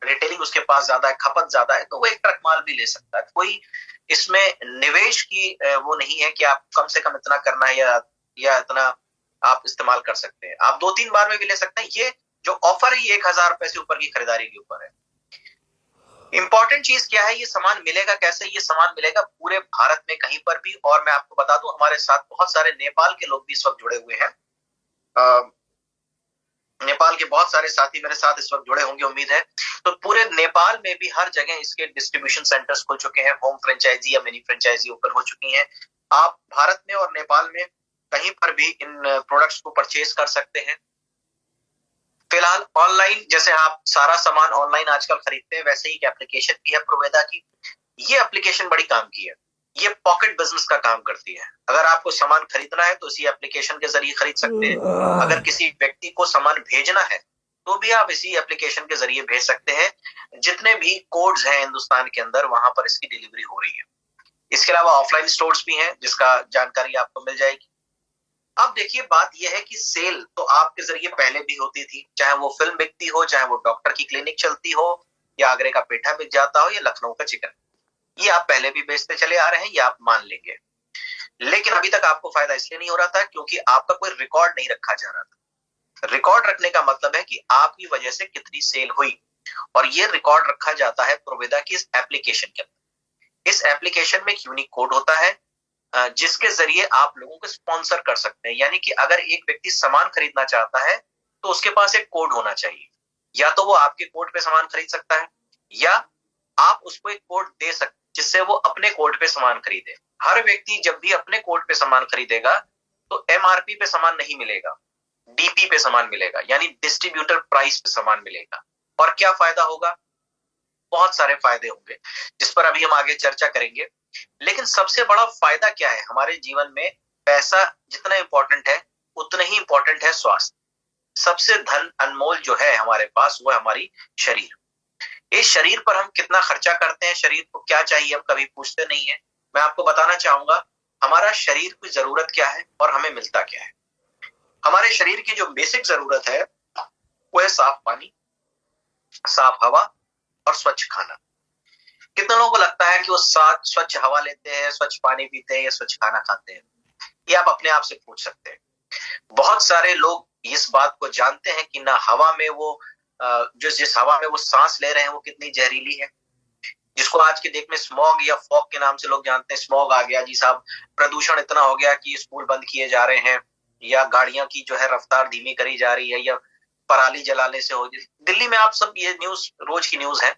रिटेलिंग उसके पास ज्यादा है, खपत ज्यादा है, तो वो 1 ट्रक माल भी ले सकता है। कोई इसमें निवेश की वो नहीं है कि आप कम से कम इतना करना है या इतना आप इस्तेमाल कर सकते हैं। आप 2-3 बार में भी ले सकते हैं। ये जो ऑफर है ये 1,000 रुपए से ऊपर की खरीदारी के ऊपर है। इंपॉर्टेंट चीज क्या है, ये सामान मिलेगा कैसे? ये सामान मिलेगा पूरे भारत में कहीं पर भी। और मैं आपको बता दूं, हमारे साथ बहुत सारे नेपाल के लोग भी इस वक्त जुड़े हुए हैं। नेपाल के बहुत सारे साथी मेरे साथ इस वक्त जुड़े होंगे, उम्मीद है। तो पूरे नेपाल में भी हर जगह इसके डिस्ट्रीब्यूशन सेंटर्स खुल चुके हैं, होम फ्रेंचाइजी या मिनी फ्रेंचाइजी ओपन हो चुकी हैं। आप भारत में और नेपाल में कहीं पर भी इन प्रोडक्ट्स को परचेज कर सकते हैं। फिलहाल ऑनलाइन, जैसे आप सारा सामान ऑनलाइन आजकल खरीदते हैं, वैसे ही एक एप्लीकेशन भी है प्रोवेदा की। ये एप्लीकेशन बड़ी काम की है, ये पॉकेट बिजनेस का काम करती है। अगर आपको सामान खरीदना है तो इसी एप्लीकेशन के जरिए खरीद सकते हैं। अगर किसी व्यक्ति को सामान भेजना है तो भी आप इसी एप्लीकेशन के जरिए भेज सकते हैं। जितने भी कोड्स हैं हिंदुस्तान के अंदर, वहां पर इसकी डिलीवरी हो रही है। इसके अलावा ऑफलाइन स्टोर्स भी हैं, जिसका जानकारी आपको मिल जाएगी। अब देखिए, बात यह है कि सेल तो आपके जरिए पहले भी होती थी, चाहे वो फिल्म बिकती हो, चाहे वो डॉक्टर की क्लिनिक चलती हो, या आगरे का पेठा बिक जाता हो, या लखनऊ का चिकन, ये आप पहले भी बेचते चले आ रहे हैं, ये आप मान लेंगे। लेकिन अभी तक आपको फायदा इसलिए नहीं हो रहा था क्योंकि आपका कोई रिकॉर्ड नहीं रखा जा रहा था। रिकॉर्ड रखने का मतलब है कि आपकी वजह से कितनी सेल हुई, और ये रिकॉर्ड रखा जाता है प्रोवेदा की इस एप्लीकेशन के अंदर। इस एप्लीकेशन में एक यूनिक कोड होता है जिसके जरिए आप लोगों को स्पॉन्सर कर सकते हैं। यानी कि अगर एक व्यक्ति सामान खरीदना चाहता है तो उसके पास एक कोड होना चाहिए, या तो वो आपके कोड पे सामान खरीद सकता है, या आप उसको एक कोड दे सकते जिससे वो अपने कोड पे सामान खरीदे। हर व्यक्ति जब भी अपने कोड पे सामान खरीदेगा तो एमआरपी पे सामान नहीं मिलेगा, डीपी पे सामान मिलेगा, यानी डिस्ट्रीब्यूटर प्राइस पे सामान मिलेगा। और क्या फायदा होगा? बहुत सारे फायदे होंगे जिस पर अभी हम आगे चर्चा करेंगे। लेकिन सबसे बड़ा फायदा क्या है हमारे जीवन में? पैसा जितना इंपॉर्टेंट है उतना ही इंपॉर्टेंट है स्वास्थ्य। सबसे धन अनमोल जो है हमारे पास वो है हमारी शरीर। इस शरीर पर हम कितना खर्चा करते हैं, शरीर को क्या चाहिए, हम कभी पूछते नहीं है। मैं आपको बताना चाहूंगा हमारा शरीर की जरूरत क्या है और हमें मिलता क्या है। हमारे शरीर की जो बेसिक जरूरत है वो है साफ पानी, साफ हवा और स्वच्छ खाना। कितने लोगों को लगता है कि वो स्वच्छ हवा लेते हैं, स्वच्छ पानी पीते हैं या स्वच्छ खाना खाते हैं? ये आप अपने आप से पूछ सकते हैं। बहुत सारे लोग इस बात को जानते हैं कि ना हवा में वो जिस हवा में वो सांस ले रहे हैं वो कितनी जहरीली है, जिसको आज के डेट में स्मॉग या फॉग के नाम से लोग जानते हैं। स्मॉग आ गया जी साहब, प्रदूषण इतना हो गया कि स्कूल बंद किए जा रहे हैं, या गाड़ियों की जो है रफ्तार धीमी करी जा रही है, या पराली जलाने से हो। दिल्ली में आप सब ये न्यूज रोज की न्यूज है,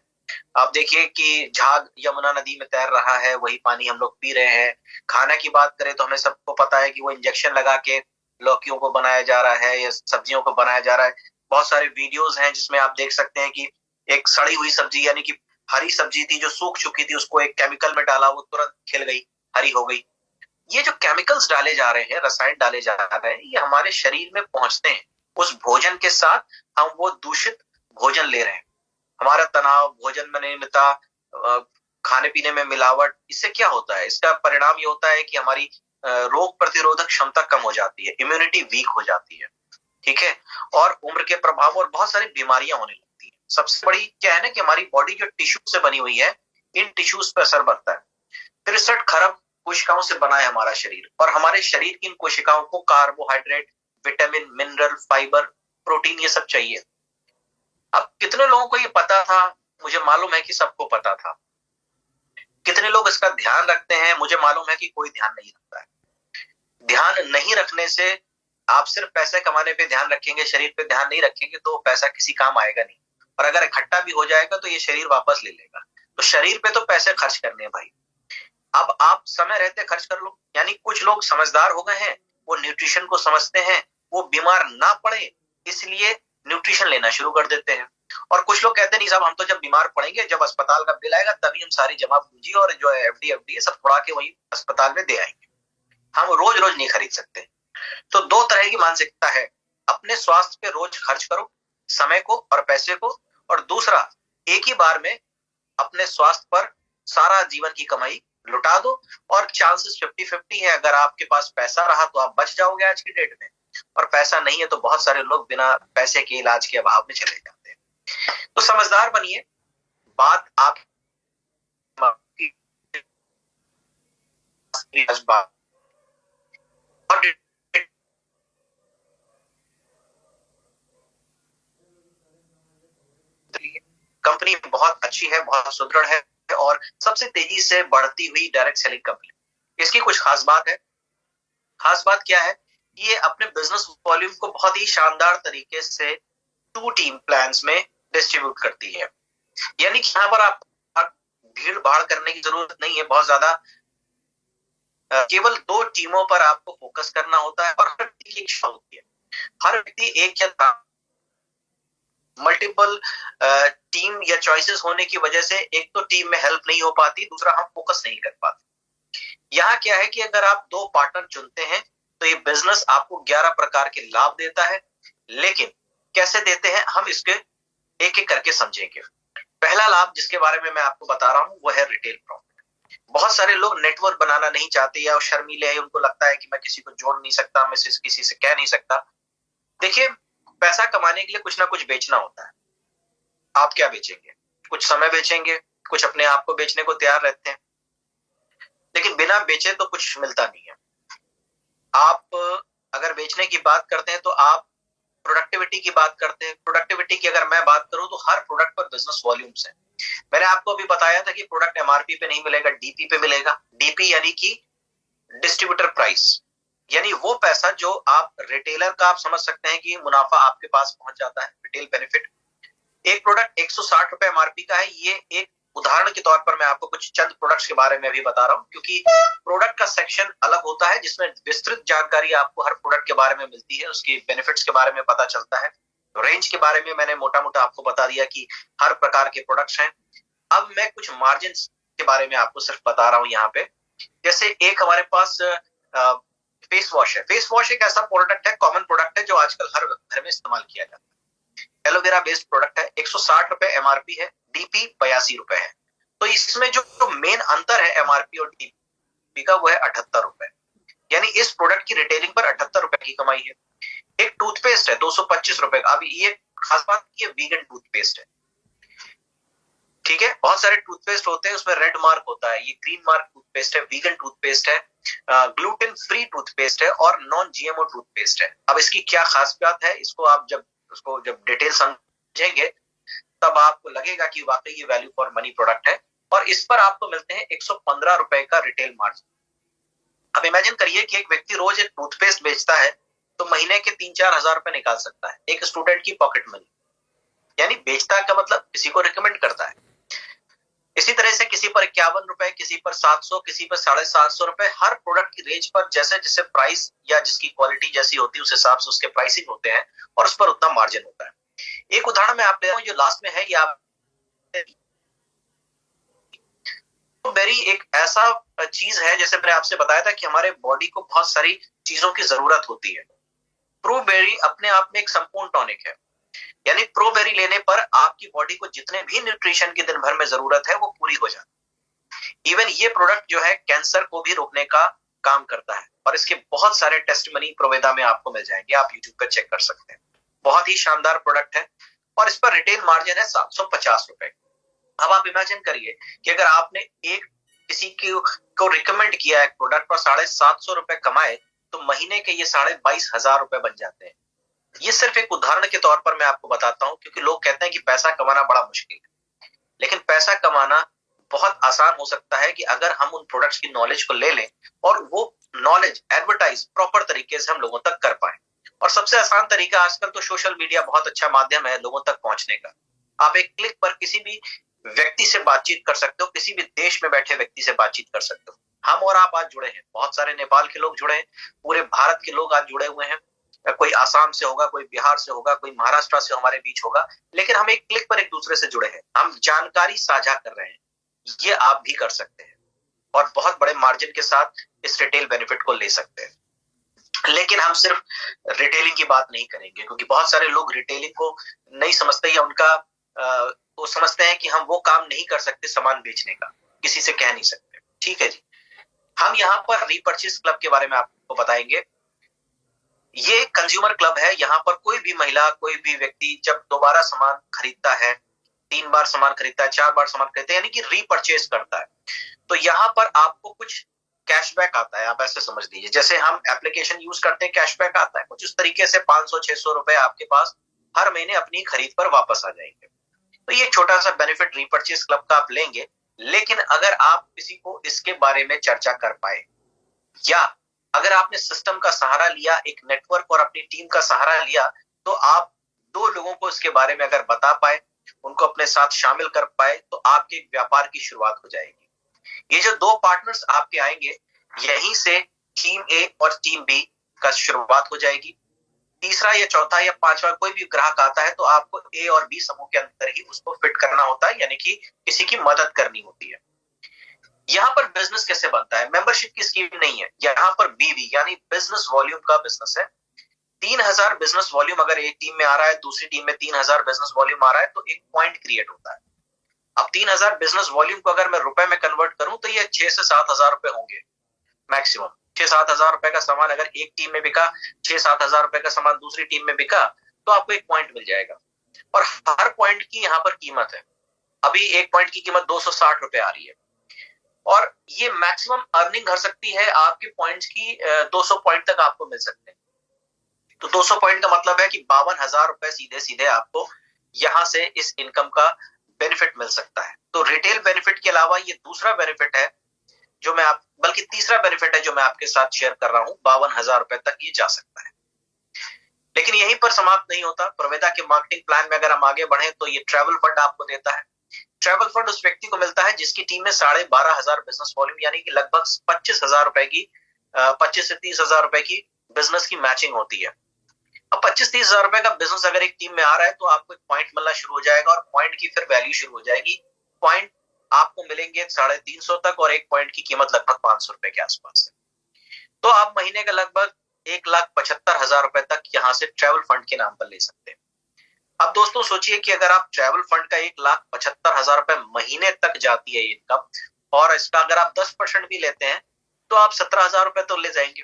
आप देखिए कि झाग यमुना नदी में तैर रहा है, वही पानी हम लोग पी रहे हैं। खाना की बात करें तो हमें सबको पता है कि वो इंजेक्शन लगा के लौकियों को बनाया जा रहा है या सब्जियों को बनाया जा रहा है। बहुत सारे वीडियोस हैं जिसमें आप देख सकते हैं कि एक सड़ी हुई सब्जी, यानी कि हरी सब्जी थी जो सूख चुकी थी, उसको एक केमिकल में डाला, वो तुरंत खिल गई, हरी हो गई। ये जो केमिकल्स डाले जा रहे हैं, रसायन डाले जा रहे हैं, ये हमारे शरीर में पहुंचते हैं। उस भोजन के साथ हम वो दूषित भोजन ले रहे हैं। हमारा तनाव, भोजन में अनियमितता, खाने पीने में मिलावट, इससे क्या होता है? इसका परिणाम ये होता है कि हमारी रोग प्रतिरोधक क्षमता कम हो जाती है, इम्यूनिटी वीक हो जाती है, ठीक है, और उम्र के प्रभाव और बहुत सारी बीमारियां होने लगती है। सबसे बड़ी क्या है ना कि हमारी बॉडी जो टिश्यू से बनी हुई है, इन टिश्यूज पर असर पड़ता है। 63 खरब कोशिकाओं से बना है हमारा शरीर, और हमारे शरीर की इन कोशिकाओं को carbohydrate, vitamin, mineral, fibre, protein, ये सब चाहिए। अब कितने लोगों को ये पता था? मुझे मालूम है कि सबको पता था। कितने लोग इसका ध्यान रखते हैं? मुझे मालूम है कि कोई ध्यान नहीं रखता है। ध्यान नहीं रखने से आप सिर्फ पैसे कमाने पे ध्यान रखेंगे, शरीर पे ध्यान नहीं रखेंगे तो पैसा किसी काम आएगा नहीं, और अगर इकट्ठा भी हो जाएगा तो ये शरीर वापस ले लेगा। तो शरीर पे तो पैसे खर्च करने हैं भाई। अब आप समय रहते खर्च कर लो। यानी कुछ लोग समझदार हो गए हैं, वो न्यूट्रिशन को समझते हैं, वो बीमार ना पड़े इसलिए न्यूट्रिशन लेना शुरू कर देते हैं। और कुछ लोग कहते नहीं साहब, हम तो जब बीमार पड़ेंगे, जब अस्पताल का बिल आएगा तभी हम सारी जमा पूंजी और जो है एफडी सब उड़ा के वही अस्पताल में दे आएंगे। हम रोज रोज नहीं खरीद सकते। तो दो तरह की मानसिकता है, अपने स्वास्थ्य पे रोज खर्च करो, समय को और पैसे को, और दूसरा एक ही बार में अपने स्वास्थ्य पर सारा जीवन की कमाई लुटा दो, और चांसेस 50-50 है। अगर आपके पास पैसा रहा तो आप बच जाओगे आज की डेट में, और पैसा नहीं है तो बहुत सारे लोग बिना पैसे के इलाज के अभाव में चले जाते हैं। तो समझदार बनिए। बात आप कंपनी बहुत अच्छी है, बहुत सुदृढ़ है, और सबसे तेजी से बढ़ती हुई डायरेक्ट सेलिंग कंपनी। इसकी कुछ खास बात है। खास बात क्या है? ये अपने बिजनेस वॉल्यूम को बहुत ही शानदार तरीके से 2 टीम प्लान्स में डिस्ट्रीब्यूट करती है। यानी कि यहाँ पर आप भीड़ भाड़ करने की जरूरत नहीं है बहुत ज्यादा। केवल 2 टीमों पर आपको फोकस करना होता है, और हर व्यक्ति की इच्छा होती है। हर व्यक्ति एक या मल्टीपल टीम या चॉइसेस होने की वजह से एक तो टीम में हेल्प नहीं हो पाती, दूसरा हम फोकस नहीं कर पाते। यहाँ क्या है कि अगर आप 2 पार्टनर चुनते हैं तो ये बिजनेस आपको 11 प्रकार के लाभ देता है। लेकिन कैसे देते हैं हम इसके एक एक करके समझेंगे। पहला लाभ जिसके बारे में मैं आपको बता रहा हूं वो है रिटेल प्रॉफिट। बहुत सारे लोग नेटवर्क बनाना नहीं चाहते या शर्मीले हैं, उनको लगता है कि मैं किसी को जोड़ नहीं सकता, मैं किसी से कह नहीं सकता। देखिए, पैसा कमाने के लिए कुछ ना कुछ बेचना होता है। आप क्या बेचेंगे? कुछ समय बेचेंगे, कुछ अपने आप को बेचने को तैयार रहते हैं, लेकिन बिना बेचे तो कुछ मिलता नहीं है। आप अगर बेचने की बात करते हैं तो आप प्रोडक्टिविटी की बात करते हैं। प्रोडक्टिविटी की अगर मैं बात करूं तो हर प्रोडक्ट पर बिजनेस वॉल्यूम्स है। मैंने आपको अभी बताया था कि प्रोडक्ट एमआरपी पे नहीं मिलेगा, डीपी पे मिलेगा। डीपी यानी कि डिस्ट्रीब्यूटर प्राइस, यानी वो पैसा जो आप रिटेलर का, आप समझ सकते हैं कि मुनाफा आपके पास पहुंच जाता है, रिटेल बेनिफिट। एक प्रोडक्ट 160 रुपए एमआरपी का है। ये एक उदाहरण के तौर पर मैं आपको कुछ चंद प्रोडक्ट्स के बारे में भी बता रहा हूं, क्योंकि प्रोडक्ट का सेक्शन अलग होता है जिसमें विस्तृत जानकारी आपको हर प्रोडक्ट के बारे में मिलती है, उसकी बेनिफिट्स के बारे में पता चलता है। रेंज के बारे में मैंने मोटा मोटा आपको बता दिया कि हर प्रकार के प्रोडक्ट्स हैं। अब मैं कुछ मार्जिन के बारे में आपको सिर्फ बता रहा हूं यहाँ पे। जैसे एक हमारे पास फेस वॉश है। फेस वॉश एक ऐसा प्रोडक्ट है, कॉमन प्रोडक्ट है, जो आजकल हर घर में इस्तेमाल किया जाता है। एलोवेरा बेस्ड प्रोडक्ट है, 160 रुपए एमआरपी है, डीपी 82 रुपए है। तो इसमें जो मेन अंतर है एमआरपी और डीपी का, वो है 78 रुपए। यानी इस प्रोडक्ट की रिटेलिंग पर 78 रुपए की कमाई है। एक टूथपेस्ट है 225 रुपए का। अब ये खास बात, ये वीगन टूथपेस्ट है, ठीक है। बहुत सारे टूथपेस्ट होते हैं उसमें रेड मार्क होता है, ये ग्रीन मार्क टूथपेस्ट है, वीगन टूथपेस्ट है, ग्लूटेन फ्री टूथपेस्ट है और नॉन जीएमओ टूथपेस्ट है। अब इसकी क्या खास बात है, इसको आप जब डिटेल समझेंगे तब आपको लगेगा कि वाकई ये वैल्यू फॉर मनी प्रोडक्ट है। और इस पर आपको मिलते हैं 115 रुपए का रिटेल मार्जिन। अब इमेजिन करिए कि एक व्यक्ति रोज एक टूथपेस्ट बेचता है तो महीने के 3-4 हजार रुपए निकाल सकता है, एक स्टूडेंट की पॉकेट मनी। यानी बेचता का मतलब किसी को रिकमेंड करता है। इसी तरह से किसी पर 51 रुपए, किसी पर 700, किसी पर 750 रुपए। हर प्रोडक्ट की रेंज पर जैसे जैसे प्राइस या जिसकी क्वालिटी जैसी होती है उस हिसाब से उसके प्राइसिंग होते हैं और उस पर उतना मार्जिन होता है। एक उदाहरण मैं आप ले रहा हूं जो लास्ट में है, ये आप बेरी एक ऐसा चीज है, जैसे मैंने आपसे बताया था कि हमारे बॉडी को बहुत सारी चीजों की जरूरत होती है। प्रोबेरी अपने आप में एक संपूर्ण टॉनिक है। यानी प्रोबेरी लेने पर आपकी बॉडी को जितने भी न्यूट्रिशन की दिन भर में जरूरत है वो पूरी हो जाती है। इवन ये प्रोडक्ट जो है कैंसर को भी रोकने का काम करता है और इसके बहुत सारे टेस्टिमनी प्रोवेदा में आपको मिल जाएंगे, आप यूट्यूब पर चेक कर सकते हैं। बहुत ही शानदार प्रोडक्ट है और इस पर रिटेल मार्जिन है 750 रुपए। अब आप इमेजिन करिए कि अगर आपने एक किसी को रिकमेंड किया है प्रोडक्ट और 750 रुपए कमाए तो महीने के ये 22,500 रुपए बन जाते हैं। ये सिर्फ एक उदाहरण के तौर पर मैं आपको बताता हूं, क्योंकि लोग कहते हैं कि पैसा कमाना बड़ा मुश्किल है, लेकिन पैसा कमाना बहुत आसान हो सकता है कि अगर हम उन प्रोडक्ट्स की नॉलेज को ले लें और वो नॉलेज एडवर्टाइज प्रॉपर तरीके से हम लोगों तक कर पाए। और सबसे आसान तरीका आजकल तो सोशल मीडिया बहुत अच्छा माध्यम है लोगों तक पहुंचने का। आप एक क्लिक पर किसी भी व्यक्ति से बातचीत कर सकते हो, किसी भी देश में बैठे व्यक्ति से बातचीत कर सकते हो। हम और आप आज जुड़े हैं, बहुत सारे नेपाल के लोग जुड़े हैं, पूरे भारत के लोग आज जुड़े हुए हैं। कोई आसाम से होगा, कोई बिहार से होगा, कोई महाराष्ट्र से हमारे बीच होगा, लेकिन हम एक क्लिक पर एक दूसरे से जुड़े हैं, हम जानकारी साझा कर रहे हैं। ये आप भी कर सकते हैं और बहुत बड़े मार्जिन के साथ इस रिटेल बेनिफिट को ले सकते हैं। लेकिन हम सिर्फ रिटेलिंग की बात नहीं करेंगे, क्योंकि बहुत सारे लोग रिटेलिंग को नहीं समझते या उनका वो समझते हैं कि हम वो काम नहीं कर सकते सामान बेचने का, किसी से कह नहीं सकते। ठीक है जी, हम यहाँ पर रीपर्चेज क्लब के बारे में आपको बताएंगे। ये कंज्यूमर क्लब है, यहाँ पर कोई भी महिला, कोई भी व्यक्ति जब दोबारा सामान खरीदता है, 3 बार सामान खरीदता है, 4 बार सामान खरीदता है, यानी कि रीपर्चेज करता है, तो यहाँ पर आपको कुछ कैशबैक आता है। आप ऐसे समझ लीजिए जैसे हम एप्लीकेशन यूज करते हैं, कैशबैक आता है कुछ उस तरीके से। 500-600 रुपए आपके पास हर महीने अपनी खरीद पर वापस आ जाएंगे। तो ये छोटा सा बेनिफिट रीपर्चेज क्लब का आप लेंगे। लेकिन अगर आप किसी को इसके बारे में चर्चा कर पाए, या अगर आपने सिस्टम का सहारा लिया, एक नेटवर्क और अपनी टीम का सहारा लिया, तो आप 2 लोगों को इसके बारे में अगर बता पाए, उनको अपने साथ शामिल कर पाए, तो आपके व्यापार की शुरुआत हो जाएगी। ये जो 2 पार्टनर्स आपके आएंगे, यहीं से टीम ए और टीम बी का शुरुआत हो जाएगी। तीसरा या चौथा या 5वां कोई भी ग्राहक आता है तो आपको ए और बी समूह के अंदर ही उसको फिट करना होता है, यानी कि किसी की मदद करनी होती है। यहाँ पर बिजनेस कैसे बनता है? मेंबरशिप की स्कीम नहीं है, यहाँ पर बीवी यानी बिजनेस वॉल्यूम का बिजनेस है। 3000 बिजनेस वॉल्यूम अगर एक टीम में आ रहा है, दूसरी टीम में 3000 बिजनेस वॉल्यूम आ रहा है, तो एक पॉइंट क्रिएट होता है। अब 3000 बिजनेस वॉल्यूम को अगर मैं रुपए में कन्वर्ट करूं तो ये 6 से 7 हजार रुपए होंगे मैक्सिमम। 6-7 हजार रुपए का सामान अगर एक टीम में बिका, 6-7 हजार रुपए का सामान दूसरी टीम में बिका, तो आपको एक पॉइंट मिल जाएगा। और हर पॉइंट की यहाँ पर कीमत है। अभी एक पॉइंट की कीमत 260 रुपए आ रही है और ये मैक्सिमम अर्निंग कर सकती है आपके पॉइंट्स की 200 पॉइंट तक आपको मिल सकते हैं। तो 200 पॉइंट का मतलब है कि 52,000 रुपए सीधे सीधे आपको यहां से इस इनकम का बेनिफिट मिल सकता है। तो रिटेल बेनिफिट के अलावा ये दूसरा बेनिफिट है जो मैं आप बल्कि तीसरा बेनिफिट है जो मैं आपके साथ शेयर कर रहा हूं। 52,000 रुपए तक ये जा सकता है। लेकिन यहीं पर समाप्त नहीं होता। प्रवेदा के मार्केटिंग प्लान में अगर हम आगे बढ़े तो ये ट्रैवल फंड आपको देता है। ट्रैवल फंड उस व्यक्ति को मिलता है जिसकी टीम में 12,500 बिजनेस वॉल्यूम यानी कि लगभग 25,000 रुपए की 25 से 30,000 रुपए की बिजनेस की मैचिंग होती है। अब 25-30,000 रुपए का बिजनेस अगर एक टीम में आ रहा है तो आपको एक पॉइंट मिलना शुरू हो जाएगा और पॉइंट की फिर वैल्यू शुरू हो जाएगी। पॉइंट आपको मिलेंगे 350 तक और एक पॉइंट की कीमत लगभग 500 रुपए के आसपास है। तो आप महीने का लगभग 1,75,000 रुपए तक यहां से ट्रैवल फंड के नाम पर ले सकते हैं। अब दोस्तों सोचिए कि अगर आप ट्रैवल फंड का 1,75,000 रुपए महीने तक जाती है इनकम और इसका अगर आप 10% भी लेते हैं तो आप 17,000 रुपए तो ले जाएंगे।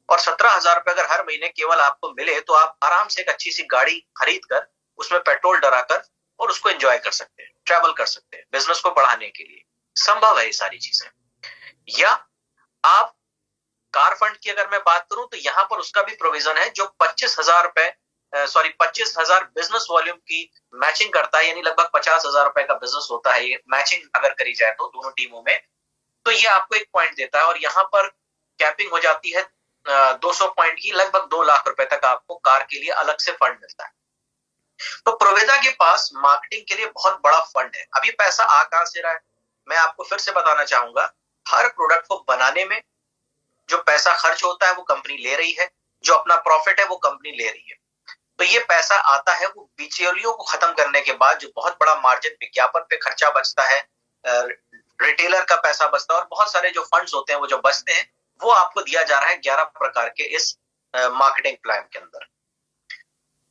और 17,000 रुपए अगर हर महीने केवल आपको मिले तो आप आराम से एक अच्छी सी गाड़ी खरीद कर उसमें पेट्रोल डराकर और उसको एंजॉय कर सकते हैं, ट्रैवल कर सकते हैं बिजनेस को बढ़ाने के लिए। संभव है ये सारी चीजें। या आप कार फंड की अगर मैं बात करूं तो यहां पर उसका भी प्रोविजन है जो 25,000 रुपए 25,000 बिजनेस वॉल्यूम की मैचिंग करता है, यानी लगभग 50,000 रुपए का बिजनेस होता है। ये मैचिंग अगर करी जाए तो दोनों टीमों में तो ये आपको एक पॉइंट देता है और यहां पर कैपिंग हो जाती है 200 पॉइंट की। लगभग 2 लाख रुपए तक आपको कार के लिए अलग से फंड मिलता है। तो प्रोवेदा के पास मार्केटिंग के लिए बहुत बड़ा फंड है। अब ये पैसा आ कहां से रहा है मैं आपको फिर से बताना चाहूंगा। हर प्रोडक्ट को बनाने में जो पैसा खर्च होता है वो कंपनी ले रही है, जो अपना प्रॉफिट है वो कंपनी ले रही है। तो ये पैसा आता है वो बिचौलियों को खत्म करने के बाद, जो बहुत बड़ा मार्जिन विज्ञापन पे खर्चा बचता है, रिटेलर का पैसा बचता है और बहुत सारे जो फंड्स होते हैं वो जो बचते हैं वो आपको दिया जा रहा है 11 प्रकार के इस मार्केटिंग प्लान के अंदर।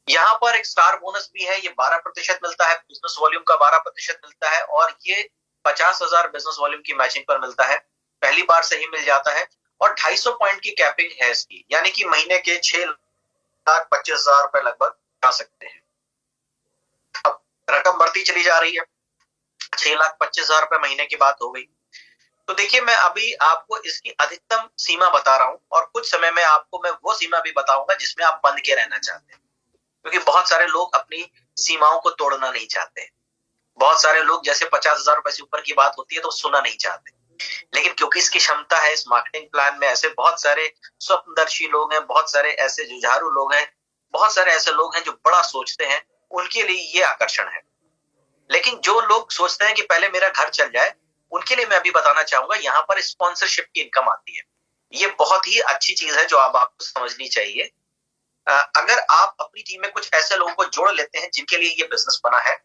यहां पर एक स्टार बोनस भी है, ये 12% मिलता है, बिजनेस वॉल्यूम का 12% मिलता है और ये 50,000 बिजनेस वॉल्यूम की मैचिंग पर मिलता है, पहली बार से ही मिल जाता है। और 250 पॉइंट की कैपिंग है इसकी, यानी कि महीने के 6,25,000 रुपए लगभग आ सकते हैं। अब रकम बढ़ती चली जा रही है, 6,25,000 रुपए महीने की बात हो गई। तो देखिए मैं अभी आपको इसकी अधिकतम सीमा बता रहा हूं और कुछ समय में आपको मैं वो सीमा भी बताऊंगा जिसमें आप बंद के रहना चाहते हैं, क्योंकि बहुत सारे लोग अपनी सीमाओं को तोड़ना नहीं चाहते। बहुत सारे लोग जैसे 50,000 रुपए से ऊपर की बात होती है तो सुनना नहीं चाहते, लेकिन क्योंकि इसकी क्षमता है, इस मार्केटिंग प्लान में ऐसे बहुत सारे स्वप्नदर्शी लोग हैं, बहुत सारे ऐसे जुझारू लोग हैं, बहुत सारे ऐसे लोग हैं जो बड़ा सोचते हैं, उनके लिए ये आकर्षण है। लेकिन जो लोग सोचते हैं कि पहले मेरा घर चल जाए, उनके लिए मैं अभी बताना चाहूंगा यहाँ पर स्पॉन्सरशिप की इनकम आती है। ये बहुत ही अच्छी चीज है जो अब आपको समझनी चाहिए। अगर आप अपनी टीम में कुछ ऐसे लोगों को जोड़ लेते हैं जिनके लिए ये बिजनेस बना है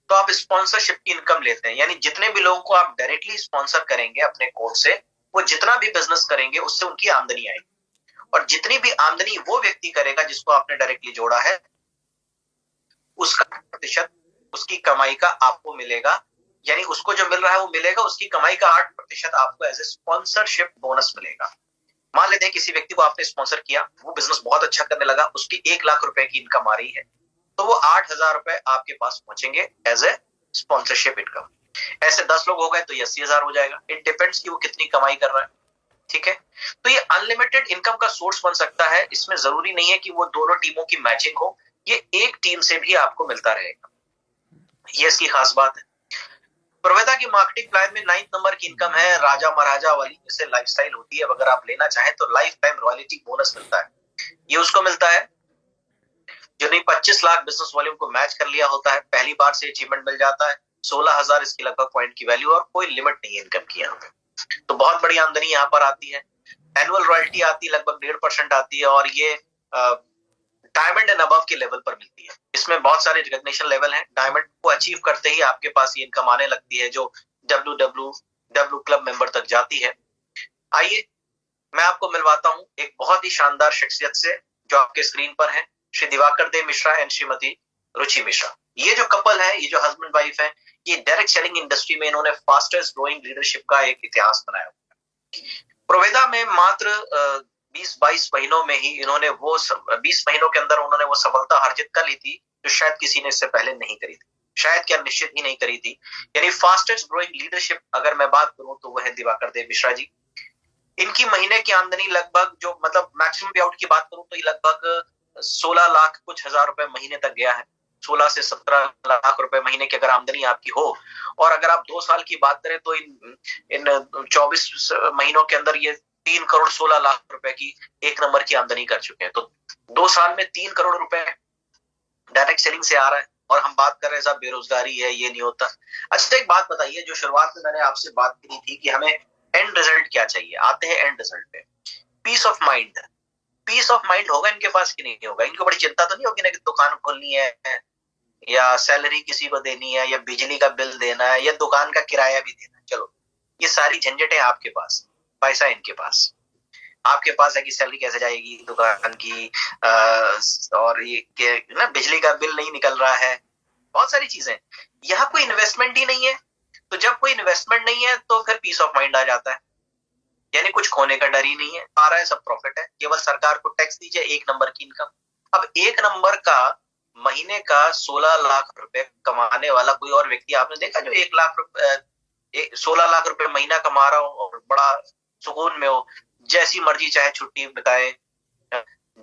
तो आप स्पॉन्सरशिप की इनकम लेते हैं, यानी जितने भी लोगों को आप डायरेक्टली स्पॉन्सर करेंगे अपने कोड से, वो जितना भी बिजनेस करेंगे उससे उनकी आमदनी आएगी और जितनी भी आमदनी वो व्यक्ति करेगा जिसको आपने डायरेक्टली जोड़ा है उसका प्रतिशत उसकी कमाई का आपको मिलेगा, यानी उसको जो मिल रहा है वो मिलेगा, उसकी कमाई का 8% आपको एज ए स्पॉन्सरशिप बोनस मिलेगा। मान लेते हैं किसी व्यक्ति को आपने स्पॉन्सर किया, वो बिजनेस बहुत अच्छा करने लगा, उसकी 1,00,000 रुपए की इनकम आ रही है, तो वो 8,000 रुपए आपके पास पहुंचेंगे एज ए स्पॉन्सरशिप इनकम। ऐसे 10 लोग हो गए तो 80,000 हो जाएगा। इट डिपेंड्स कि वो कितनी कमाई कर रहा है। ठीक है, तो ये अनलिमिटेड इनकम का सोर्स बन सकता है। इसमें जरूरी नहीं है कि वो दोनों टीमों की मैचिंग हो, ये एक टीम से भी आपको मिलता रहेगा, ये इसकी खास बात है। प्रवेदा की मार्केटिंग प्लान में 9th नंबर की इनकम है राजा महाराजा वाली, जैसे लाइफस्टाइल होती है। अगर आप लेना चाहें तो लाइफ टाइम रॉयल्टी बोनस मिलता है, ये उसको मिलता है जो नहीं 25 लाख बिजनेस वॉल्यूम को मैच कर लिया होता है, पहली बार से अचीवमेंट मिल जाता है। 16,000 इसकी लगभग पॉइंट की वैल्यू और कोई लिमिट नहीं है इनकम की यहाँ पे, तो बहुत बड़ी आमदनी यहाँ पर आती है। एनुअल रॉयल्टी आती है, लगभग 1.5% आती है और ये डायमंड एंड अबव के लेवल पर मिलती है। इसमें बहुत सारे रिकॉग्निशन लेवल हैं। डायमंड को अचीव करते ही आपके पास ये इनकम आने लगती है जो WWW क्लब मेंबर तक जाती है। आइए मैं आपको मिलवाता हूं एक बहुत ही शानदार शख्सियत से जो आपके स्क्रीन पर है, श्री दिवाकर देव मिश्रा एंड श्रीमती रुचि मिश्रा। ये जो कपल है, ये जो हस्बैंड वाइफ है, ये डायरेक्ट सेलिंग इंडस्ट्री में इन्होंने फास्टेस्ट ग्रोइंग लीडरशिप का एक इतिहास बनाया हुआ है। प्रोवेदा में मात्र 20-22 महीनों में ही इन्होंने वो 20 महीनों के अंदर उन्होंने वो सफलता अर्जित कर ली थी जो शायद किसी ने इससे पहले नहीं करी थी, शायद क्या निश्चित ही नहीं करी थी। यानी फास्टेस्ट ग्रोइंग लीडरशिप अगर मैं बात करूं तो वह है दिवाकर देव मिश्रा जी। इनकी महीने की आमदनी लगभग, जो मतलब मैक्सिमम पे आउट की बात करूं तो ये लगभग 16 लाख कुछ हजार रुपए महीने तक गया है। 16 से 17 लाख रुपए महीने की अगर आमदनी आपकी हो, और अगर आप 2 साल की बात करें तो इन 24 महीनों के अंदर ये 3 करोड़ 16 लाख रुपए की एक नंबर की आमदनी कर चुके हैं। तो 2 साल में 3 करोड़ रुपए डायरेक्ट सेलिंग से आ रहा है, और हम बात कर रहे हैं साहब बेरोजगारी है, ये नहीं होता। अच्छा, एक बात बताइए, जो शुरुआत में मैंने आपसे बात की थी कि हमें एंड रिजल्ट क्या चाहिए, आते हैं एंड रिजल्ट पे। Peace of mind. Peace of mind होगा इनके पास कि नहीं होगा? इनको बड़ी चिंता तो नहीं होगी ना कि दुकान खोलनी है, या सैलरी किसी को देनी है, या बिजली का बिल देना है, या दुकान का किराया भी देना है। चलो, ये सारी झंझटें आपके पास, पैसा इनके पास। आपके पास है कि सैलरी कैसे जाएगी दुकान की, और ये ना बिजली का बिल नहीं निकल रहा है, बहुत सारी चीजें। यहाँ कोई इन्वेस्टमेंट ही नहीं है। तो जब कोई इन्वेस्टमेंट नहीं है तो फिर पीस ऑफ माइंड आ जाता है, यानी कुछ खोने का डर ही नहीं है। आ रहा है, सब प्रॉफिट है, केवल सरकार को टैक्स दीजिए, 1 नंबर की इनकम। अब 1 नंबर का महीने का 16 लाख रुपए कमाने वाला कोई और व्यक्ति आपने देखा जो 1 लाख रुपए 16 लाख रुपए महीना कमा रहा हो और बड़ा सुकून में हो, जैसी मर्जी चाहे छुट्टी बिताए,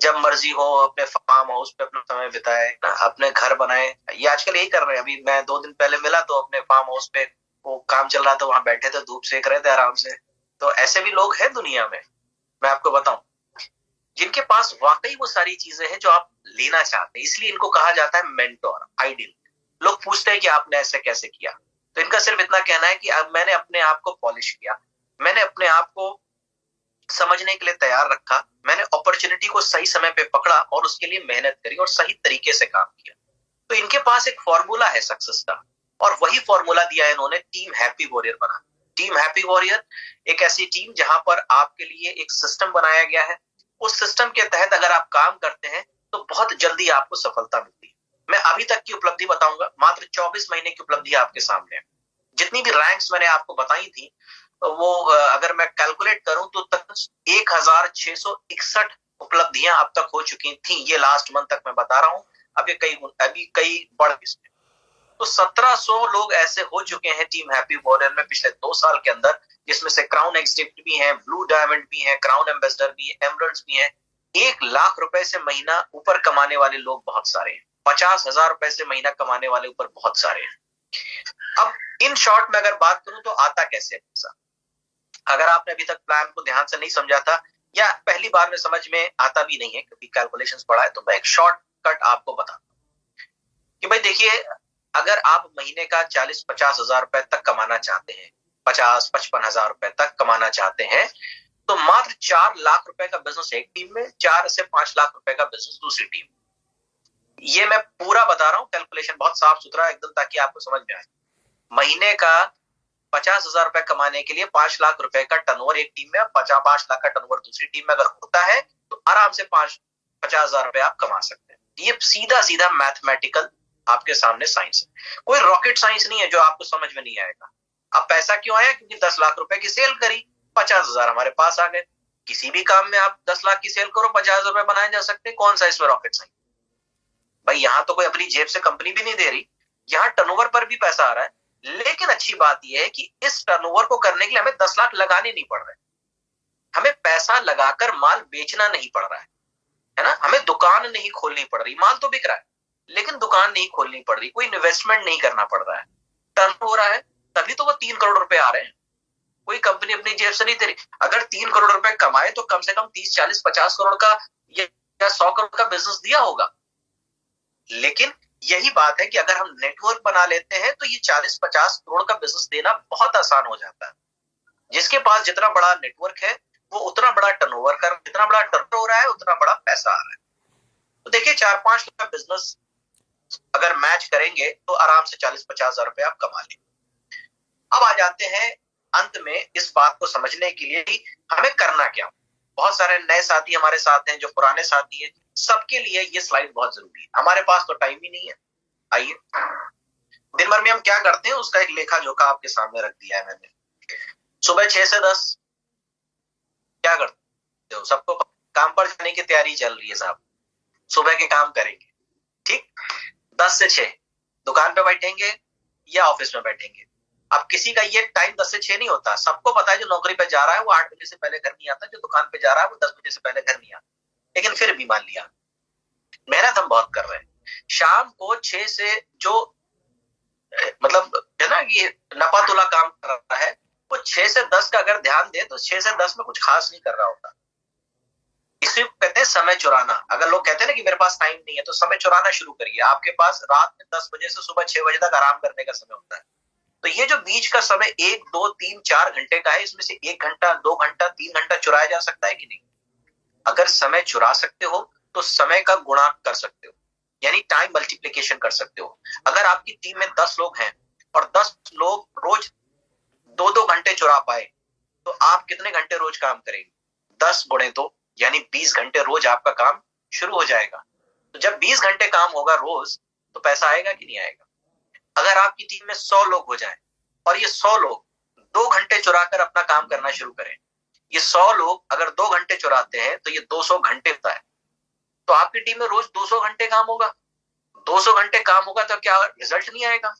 जब मर्जी हो अपने फार्म हाउस पे अपना समय बिताए, अपने घर बनाए। ये आजकल यही कर रहे हैं। अभी मैं 2 दिन पहले मिला तो अपने फार्म हाउस पे वो काम चल रहा था, वहां बैठे थे, धूप सेक रहे थे आराम से। तो ऐसे भी लोग हैं दुनिया में, मैं आपको बताऊं, जिनके पास वाकई वो सारी चीजें हैं जो आप लेना चाहते हैं। इसलिए इनको कहा जाता है मेंटोर, आइडियल। लोग पूछते हैं कि आपने ऐसे कैसे किया, तो इनका सिर्फ इतना कहना है कि अब मैंने अपने आप को पॉलिश किया, मैंने अपने आप को समझने के लिए तैयार रखा, मैंने अपॉर्चुनिटी को सही समय पे पकड़ा और उसके लिए मेहनत करी और सही तरीके से काम किया। तो इनके पास एक फॉर्मूला है सक्सेस का, और वही फॉर्मूला दिया है इन्होंने, टीम हैप्पी वॉरियर बना। टीम हैप्पी वॉरियर एक ऐसी टीम जहां पर आपके लिए एक सिस्टम बनाया गया है। उस सिस्टम के तहत अगर आप काम करते हैं तो बहुत जल्दी आपको सफलता मिलती है। मैं अभी तक की उपलब्धि बताऊंगा, मात्र 24 महीने की उपलब्धि आपके सामने है। जितनी भी रैंक्स मैंने आपको बताई थी, वो अगर मैं कैलकुलेट करूं तो तक 1661 उपलब्धियां अब तक हो चुकी थी। ये लास्ट मंथ तक मैं बता रहा हूं, अभी कई बढ़ इसमें। तो 1700 लोग ऐसे हो चुके हैं टीम हैप्पी वॉरियर में पिछले 2 साल के अंदर, जिसमें से क्राउन एग्जीक्यूटिव भी हैं, ब्लू डायमंड भी हैं, क्राउन एम्बेसडर भी हैं, एमरल्ड्स भी हैं। 1 लाख रुपए से महीना ऊपर कमाने वाले लोग बहुत सारे हैं, 50,000 रुपए से महीना कमाने वाले ऊपर बहुत सारे हैं। अब इन शॉर्ट में अगर बात करूं तो आता कैसे है पैसा? अगर आपने अभी तक प्लान को ध्यान से नहीं समझा था, या पहली बार में समझ में आता भी नहीं है क्योंकि कैलकुलेशंस पड़ा है, तो मैं एक शॉर्टकट आपको बताता हूं कि भाई देखिए, अगर आप महीने का 40-50 हजार रुपए तक कमाना चाहते हैं, 50-55 हजार रुपए तक कमाना चाहते हैं, तो मात्र 4 लाख रुपए का बिजनेस एक टीम में, 4 से 5 लाख रुपए का बिजनेस दूसरी टीम। ये मैं पूरा बता रहा हूं, कैलकुलेशन बहुत साफ सुथरा एकदम, ताकि आपको समझ में आए। महीने का 50,000 रुपए कमाने के लिए 5 लाख रुपए का टर्नओवर एक टीम में, 5 लाख का टर्नओवर दूसरी टीम में अगर होता है तो आराम से 50,000 रुपए आप कमा सकते हैं। ये सीधा सीधा मैथमेटिकल आपके सामने साइंस है, कोई रॉकेट साइंस नहीं है जो आपको समझ में नहीं आएगा। अब पैसा क्यों आया? क्योंकि 10 लाख रुपए की सेल करी, 50,000 हमारे पास आ गए। किसी भी काम में आप 10 लाख की सेल करो, 50,000 रुपए बनाए जा सकते हैं। कौन सा इसमें रॉकेट साइंस? भाई यहां तो कोई अपनी जेब से कंपनी भी नहीं दे रही, यहां टर्नओवर पर भी पैसा आ रहा है। लेकिन अच्छी बात यह है कि इस टर्नओवर को करने के लिए हमें 10 लाख लगाने नहीं पड़ रहे, हमें पैसा लगाकर माल बेचना नहीं पड़ रहा है ना। हमें दुकान नहीं खोलनी पड़ रही, माल तो बिक रहा है लेकिन दुकान नहीं खोलनी पड़ रही, कोई इन्वेस्टमेंट नहीं करना पड़ रहा है, टर्न हो रहा है, तभी तो वो 3 करोड़ रुपए आ रहे हैं। कोई कंपनी अपनी जेब से नहीं दे रही। अगर 3 करोड़ रुपए कमाए तो कम से कम 30-40-50 करोड़ का या 100 करोड़ का बिजनेस दिया होगा। लेकिन यही बात है कि अगर हम नेटवर्क बना लेते हैं तो ये 40-50 करोड़ का बिजनेस देना बहुत आसान हो जाता है। जिसके पास जितना बड़ा नेटवर्क है वो उतना बड़ा टर्नओवर कर, जितना बड़ा टर्न हो रहा है उतना बड़ा पैसा आ रहा है। तो देखिए, 4-5 लाख का बिजनेस अगर मैच करेंगे तो आराम से 40-50 हजार रुपए आप कमा लेंगे। अब आ जाते हैं अंत में इस बात को समझने के लिए हमें करना क्या। बहुत सारे नए साथी हमारे साथ हैं, जो पुराने साथी हैं, सबके लिए ये स्लाइड बहुत जरूरी है। हमारे पास तो टाइम ही नहीं है। आइए, दिन भर में हम क्या करते हैं उसका एक लेखा जोखा आपके सामने रख दिया है मैंने। सुबह 6 से 10 क्या करते हो? सबको काम पर जाने की तैयारी चल रही है साहब, सुबह के काम करेंगे, ठीक। 10 से 6 दुकान पे बैठेंगे या ऑफिस में बैठेंगे, अब किसी का ये टाइम 10 से 6 नहीं होता, सबको पता है जो नौकरी पे जा रहा है वो 8 बजे से पहले घर नहीं आता, जो दुकान पे जा रहा है वो 10 बजे से पहले घर नहीं आता, लेकिन फिर भी मान लिया मेहनत हम बहुत कर रहे हैं। शाम को 6 से जो मतलब है ना ये नपा तुला काम कर रहा है, वो 6 से 10 का अगर ध्यान दे तो 6 से 10 में कुछ खास नहीं कर रहा होता। इसे कहते हैं समय चुराना। अगर लोग कहते हैं ना कि मेरे पास टाइम नहीं है, तो समय चुराना शुरू करिए। आपके पास रात में 10 बजे से सुबह 6 बजे तक आराम करने का समय होता है, तो ये जो बीच का समय 1, 2, 3, 4 घंटे का है, इसमें से 1 घंटा, 2 घंटा, 3 घंटा चुराया जा सकता है कि नहीं? अगर समय चुरा सकते हो तो समय का गुणा कर सकते हो, यानी टाइम मल्टीप्लिकेशन कर सकते हो। अगर आपकी टीम में 10 लोग हैं और 10 लोग रोज 2-2 घंटे चुरा पाए, तो आप कितने घंटे रोज काम करेंगे? 10 गुणे 2 यानी 20 घंटे रोज आपका काम शुरू हो जाएगा। तो जब 20 घंटे काम होगा रोज, तो पैसा आएगा कि नहीं आएगा? अगर आपकी टीम में 100 लोग हो जाएं और ये 100 लोग 2 घंटे चुराकर अपना काम करना शुरू करें, ये 100 लोग अगर 2 घंटे चुराते हैं तो ये 200 घंटे होता है। तो आपकी टीम में रोज 200 घंटे काम होगा। 200 घंटे काम होगा तो क्या रिजल्ट नहीं आएगा?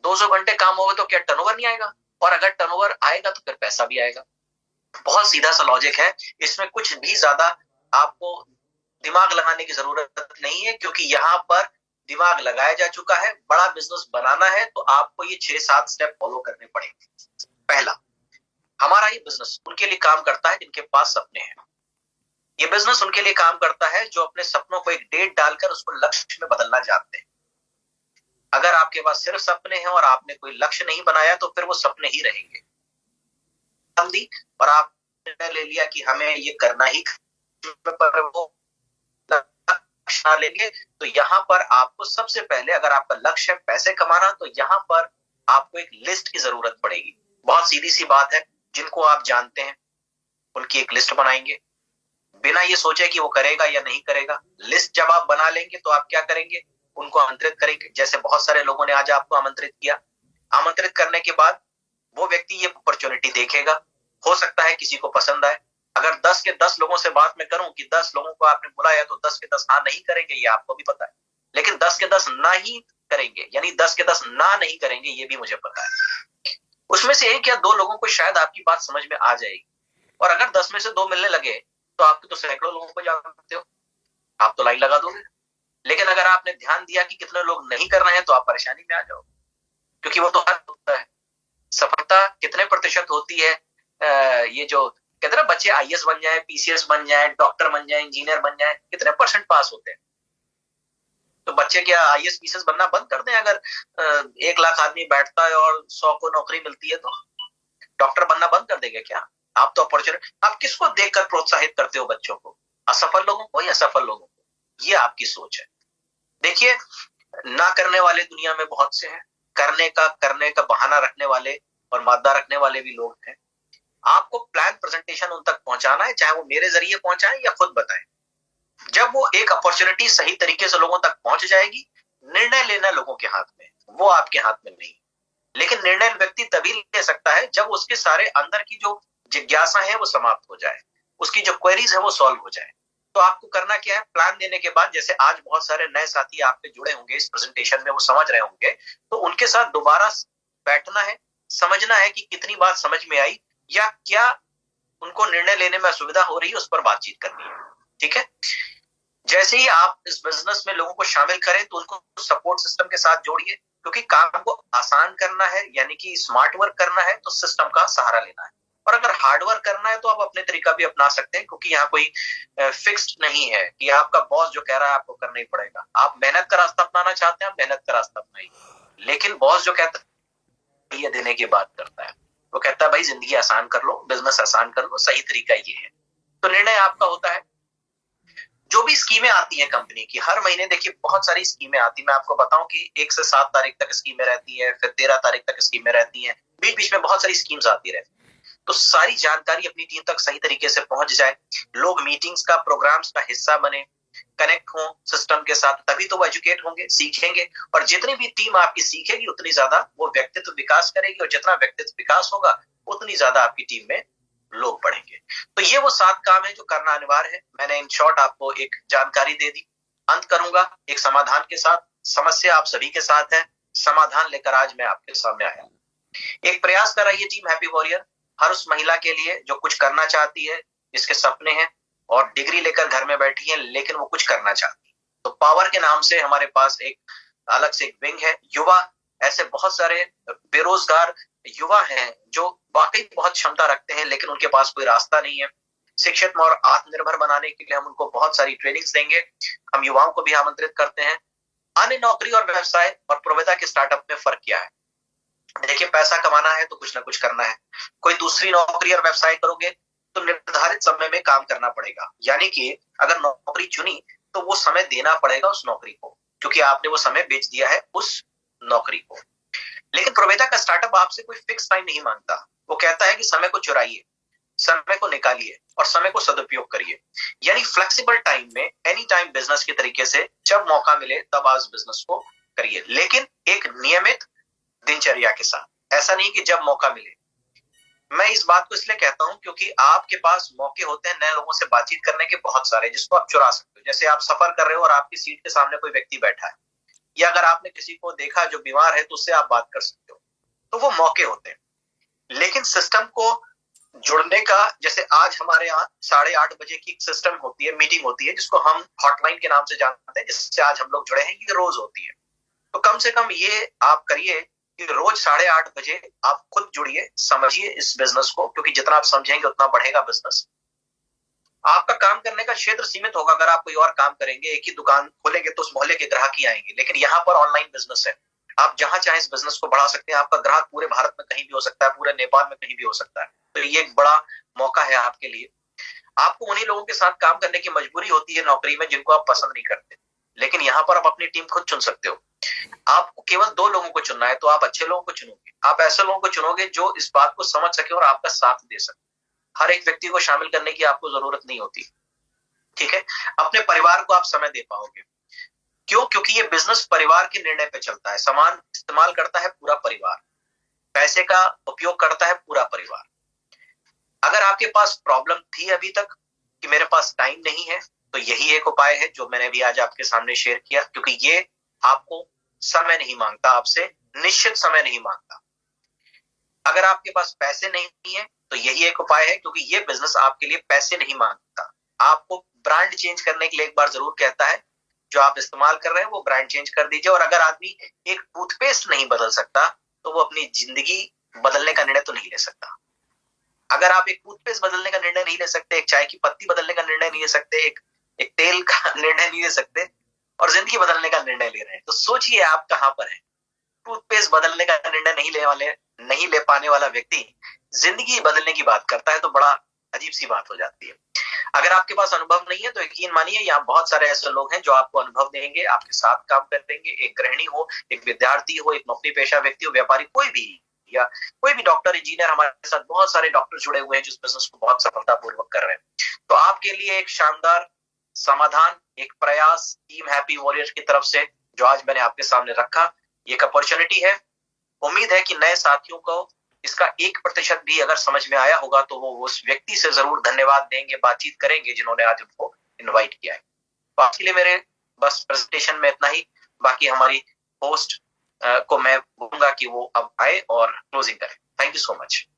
200 घंटे काम होगा तो क्या टर्नओवर नहीं आएगा? और अगर टर्नओवर आएगा तो फिर पैसा भी आएगा। बहुत सीधा सा लॉजिक है, इसमें कुछ भी ज्यादा आपको दिमाग लगाने की जरूरत नहीं है, क्योंकि यहाँ पर दिमाग लगाया जा चुका है। बड़ा बिजनेस बनाना है तो आपको ये 6-7 स्टेप फॉलो करने पड़ेंगे। पहला, हमारा ये बिजनेस उनके लिए काम करता है जिनके पास सपने हैं। ये बिजनेस उनके लिए काम करता है जो अपने सपनों को एक डेट डालकर उसको लक्ष्य में बदलना चाहते हैं। अगर आपके पास सिर्फ सपने हैं और आपने कोई लक्ष्य नहीं बनाया, तो फिर वो सपने ही रहेंगे। और आपने ले लिया कि हमें ये करना ही, पर वो लक्ष्य लेंगे, तो यहाँ पर आपको सबसे पहले, अगर आपका लक्ष्य है पैसे कमाना, तो यहाँ पर आपको एक लिस्ट की जरूरत पड़ेगी। बहुत सीधी सी बात है, जिनको आप जानते हैं उनकी एक लिस्ट बनाएंगे, बिना ये सोचे कि वो करेगा या नहीं करेगा। लिस्ट जब आप बना लेंगे तो आप क्या करेंगे? उनको आमंत्रित करेंगे। जैसे बहुत सारे लोगों ने आज आपको आमंत्रित किया। आमंत्रित करने के बाद वो व्यक्ति ये अपॉर्चुनिटी देखेगा, हो सकता है किसी को पसंद आए। अगर 10 के 10 लोगों से बात मैं करूं कि 10 लोगों को आपने बुलाया, तो 10 के 10 हाँ नहीं करेंगे, ये आपको भी पता है। लेकिन 10 के 10 ना ही करेंगे, यानी 10 के 10 ना नहीं करेंगे, ये भी मुझे पता है। उसमें से 1 या 2 लोगों को शायद आपकी बात समझ में आ जाएगी, और अगर 10 में से 2 मिलने लगे तो आपके तो सैकड़ों लोगों को जानते हो, आप तो लाइन लगा दोगे। लेकिन अगर आपने ध्यान दिया कि कितने लोग नहीं कर रहे हैं, तो आप परेशानी में आ जाओ, क्योंकि वो तो हर होता है। सफलता कितने प्रतिशत होती है? ये जो कहते हैं ना, बच्चे आईएएस बन जाए, पीसीएस बन जाए, डॉक्टर बन जाए, इंजीनियर बन जाए, कितने परसेंट पास होते हैं? तो बच्चे क्या आईएएस पीसीएस बनना बंद कर दें? अगर 1 लाख आदमी बैठता है और 100 को नौकरी मिलती है, तो डॉक्टर बनना बंद कर देंगे क्या? आप तो अपॉर्चुनिटी, आप किसको देखकर प्रोत्साहित करते हो बच्चों को? असफल लोगों को या सफल लोगों को? ये आपकी सोच है। देखिए, ना करने वाले दुनिया में बहुत से हैं, करने का बहाना रखने वाले और मादा रखने वाले भी लोग हैं। आपको प्लान प्रेजेंटेशन उन तक पहुंचाना है, चाहे वो मेरे जरिए पहुंचाएं या खुद बताएं। जब वो एक अपॉर्चुनिटी सही तरीके से लोगों तक पहुंच जाएगी, निर्णय लेना लोगों के हाथ में, वो आपके हाथ में नहीं। लेकिन निर्णय व्यक्ति तभी ले सकता है जब उसके सारे अंदर की जो जिज्ञासा है वो समाप्त हो जाए, उसकी जो क्वेरीज है वो सॉल्व हो जाए। तो आपको करना क्या है? प्लान देने के बाद, जैसे आज बहुत सारे नए साथी आपके जुड़े होंगे इस प्रेजेंटेशन में, वो समझ रहे होंगे, तो उनके साथ दोबारा बैठना है, समझना है कि कितनी बात समझ में आई, या क्या उनको निर्णय लेने में असुविधा हो रही है, उस पर बातचीत करनी है। ठीक है? जैसे ही आप इस बिजनेस में लोगों को शामिल करें, तो उनको सपोर्ट सिस्टम के साथ जोड़िए, क्योंकि काम को आसान करना है, यानी कि स्मार्ट वर्क करना है, तो सिस्टम का सहारा लेना है। और अगर हार्ड वर्क करना है तो आप अपने तरीका भी अपना सकते हैं, क्योंकि यहाँ कोई फिक्स्ड नहीं है कि आपका बॉस जो कह रहा है आपको करना ही पड़ेगा। आप मेहनत का रास्ता अपनाना चाहते हैं, आप मेहनत का रास्ता अपनाइए। लेकिन बॉस जो कहता है ये देने की बात करता है, वो कहता है भाई जिंदगी आसान कर लो, बिजनेस आसान कर लो, सही तरीका ये है। तो निर्णय आपका होता है। जो भी स्कीमें आती हैं कंपनी की, हर महीने देखिए बहुत सारी स्कीमें आती है। मैं आपको बताऊं कि 1 से 7 तारीख तक स्कीमें रहती है, फिर 13 तारीख तक स्कीमें रहती हैं, बीच बीच में बहुत सारी स्कीम्स आती रहती है। तो सारी जानकारी अपनी टीम तक सही तरीके से पहुंच जाए, लोग मीटिंग्स का, प्रोग्राम्स का हिस्सा बने, कनेक्ट हो सिस्टम के साथ, तभी तो वो एजुकेट होंगे, सीखेंगे। और जितनी भी टीम आपकी सीखेगी, उतनी ज्यादा वो व्यक्तित्व विकास करेगी, और जितना व्यक्तित्व विकास होगा, उतनी ज्यादा आपकी टीम में लोग बढ़ेंगे। तो ये वो 7 काम है जो करना अनिवार्य है। मैंने इन शॉर्ट आपको एक जानकारी दे दी। अंत करूंगा एक समाधान के साथ। समस्या आप सभी के साथ है, समाधान लेकर आज मैं आपके सामने आया। एक प्रयास कर रही है टीम हैप्पी वॉरियर हर उस महिला के लिए जो कुछ करना चाहती है, जिसके सपने हैं और डिग्री लेकर घर में बैठी है लेकिन वो कुछ करना चाहती है। तो पावर के नाम से हमारे पास एक अलग से एक विंग है युवा। ऐसे बहुत सारे बेरोजगार युवा हैं जो वाकई बहुत क्षमता रखते हैं लेकिन उनके पास कोई रास्ता नहीं है। शिक्षित और आत्मनिर्भर बनाने के लिए हम उनको बहुत सारी ट्रेनिंग्स देंगे। हम युवाओं को भी आमंत्रित करते हैं। अन्य नौकरी और व्यवसाय और प्रविधा के स्टार्टअप में फर्क क्या है? देखिए, पैसा कमाना है तो कुछ ना कुछ करना है। कोई दूसरी नौकरी और व्यवसाय करोगे तो निर्धारित समय में काम करना पड़ेगा, यानी कि अगर नौकरी चुनी तो वो समय देना पड़ेगा उस नौकरी को, क्योंकि आपने वो समय बेच दिया है उस नौकरी को। लेकिन प्रोवेदा का स्टार्टअप आपसे कोई फिक्स टाइम नहीं मांगता। वो कहता है कि समय को चुराइए, समय को निकालिए और समय को सदुपयोग करिए, यानी फ्लेक्सिबल टाइम में एनी टाइम बिजनेस के तरीके से जब मौका मिले तब आज बिजनेस को करिए, लेकिन एक नियमित दिनचर्या के साथ। ऐसा नहीं कि जब मौका मिले। मैं इस बात को इसलिए कहता हूं क्योंकि आपके पास मौके होते हैं नए लोगों से बातचीत करने के बहुत सारे, जिसको आप चुरा सकते हो। जैसे आप सफर कर रहे हो और आपकी सीट के सामने कोई व्यक्ति बैठा है, या अगर आपने किसी को देखा जो बीमार है तो उससे आप बात कर सकते हो, तो वो मौके होते हैं। लेकिन सिस्टम को जुड़ने का, जैसे आज हमारे यहाँ 8:30 बजे की सिस्टम होती है, मीटिंग होती है जिसको हम हॉटलाइन के नाम से जानते हैं, जिससे आज हम लोग जुड़े हैं, ये रोज होती है। तो कम से कम ये आप करिए कि रोज 8:30 बजे आप खुद जुड़िए, समझिए इस बिजनेस को, क्योंकि जितना आप समझेंगे उतना बढ़ेगा बिजनेस। आपका काम करने का क्षेत्र सीमित होगा। अगर आप कोई और काम करेंगे, एक ही दुकान खोलेंगे तो उस मोहल्ले के ग्राहक ही आएंगे, लेकिन यहाँ पर ऑनलाइन बिजनेस है। आप जहां चाहे इस बिजनेस को बढ़ा सकते हैं। आपका ग्राहक पूरे भारत में कहीं भी हो सकता है, पूरे नेपाल में कहीं भी हो सकता है। तो ये एक बड़ा मौका है आपके लिए। आपको उन्हीं लोगों के साथ काम करने की मजबूरी होती है नौकरी में जिनको आप पसंद नहीं करते, लेकिन यहाँ पर आप अपनी टीम खुद चुन सकते हो। आपको केवल 2 लोगों को चुनना है, तो आप अच्छे लोगों को चुनोगे। आप ऐसे लोगों को चुनोगे जो इस बात को समझ सके और आपका साथ दे सके। हर एक व्यक्ति को शामिल करने की आपको जरूरत नहीं होती, ठीक है। अपने परिवार को आप समय दे पाओगे। क्यों? क्योंकि ये बिजनेस परिवार के निर्णय पे चलता है। सामान इस्तेमाल करता है पूरा परिवार, पैसे का उपयोग करता है पूरा परिवार। अगर आपके पास प्रॉब्लम थी अभी तक कि मेरे पास टाइम नहीं है, तो यही एक उपाय है जो मैंने भी आज आपके सामने शेयर किया, क्योंकि ये आपको समय नहीं मांगता, आपसे निश्चित समय नहीं मांगता। अगर आपके पास पैसे नहीं है तो यही एक उपाय है, क्योंकि ये बिजनेस आपके लिए पैसे नहीं मांगता। आपको ब्रांड चेंज करने के लिए एक बार जरूर कहता है, जो आप इस्तेमाल कर रहे हैं वो ब्रांड चेंज कर दीजिए। और अगर आदमी एक टूथपेस्ट नहीं बदल सकता तो वो अपनी जिंदगी बदलने का निर्णय तो नहीं ले सकता। अगर आप एक टूथपेस्ट बदलने का निर्णय नहीं ले सकते, एक चाय की पत्ती बदलने का निर्णय नहीं ले सकते, एक तेल का निर्णय नहीं ले सकते, और जिंदगी बदलने का निर्णय ले रहे हैं, तो सोचिए आप कहां पर हैं। टूथपेस्ट बदलने का निर्णय नहीं ले पाने वाला व्यक्ति जिंदगी बदलने की बात करता है, तो बड़ा अजीब सी बात हो जाती है। अगर आपके पास अनुभव नहीं है तो यकीन मानिए यहाँ बहुत सारे ऐसे लोग हैं जो आपको अनुभव देंगे, आपके साथ काम करेंगे। एक गृहिणी हो, एक विद्यार्थी हो, एक नौकरी पेशा व्यक्ति हो, व्यापारी, कोई भी, या कोई भी डॉक्टर, इंजीनियर, हमारे साथ बहुत सारे डॉक्टर जुड़े हुए हैं जो इस बिजनेस को बहुत सफलतापूर्वक कर रहे हैं। तो आपके लिए एक शानदार समाधान, एक प्रयास टीम हैप्पी वॉरियर्स की तरफ से जो आज मैंने आपके सामने रखा, ये एक अपॉर्चुनिटी है। उम्मीद है कि नए साथियों को इसका 1% भी अगर समझ में आया होगा तो वो उस व्यक्ति से जरूर धन्यवाद देंगे, बातचीत करेंगे जिन्होंने आज उनको इनवाइट किया है। तो आज के लिए मेरे बस प्रेजेंटेशन में इतना ही। बाकी हमारी होस्ट को मैं बोलूंगा कि वो अब आए और क्लोजिंग करें। Thank you so much.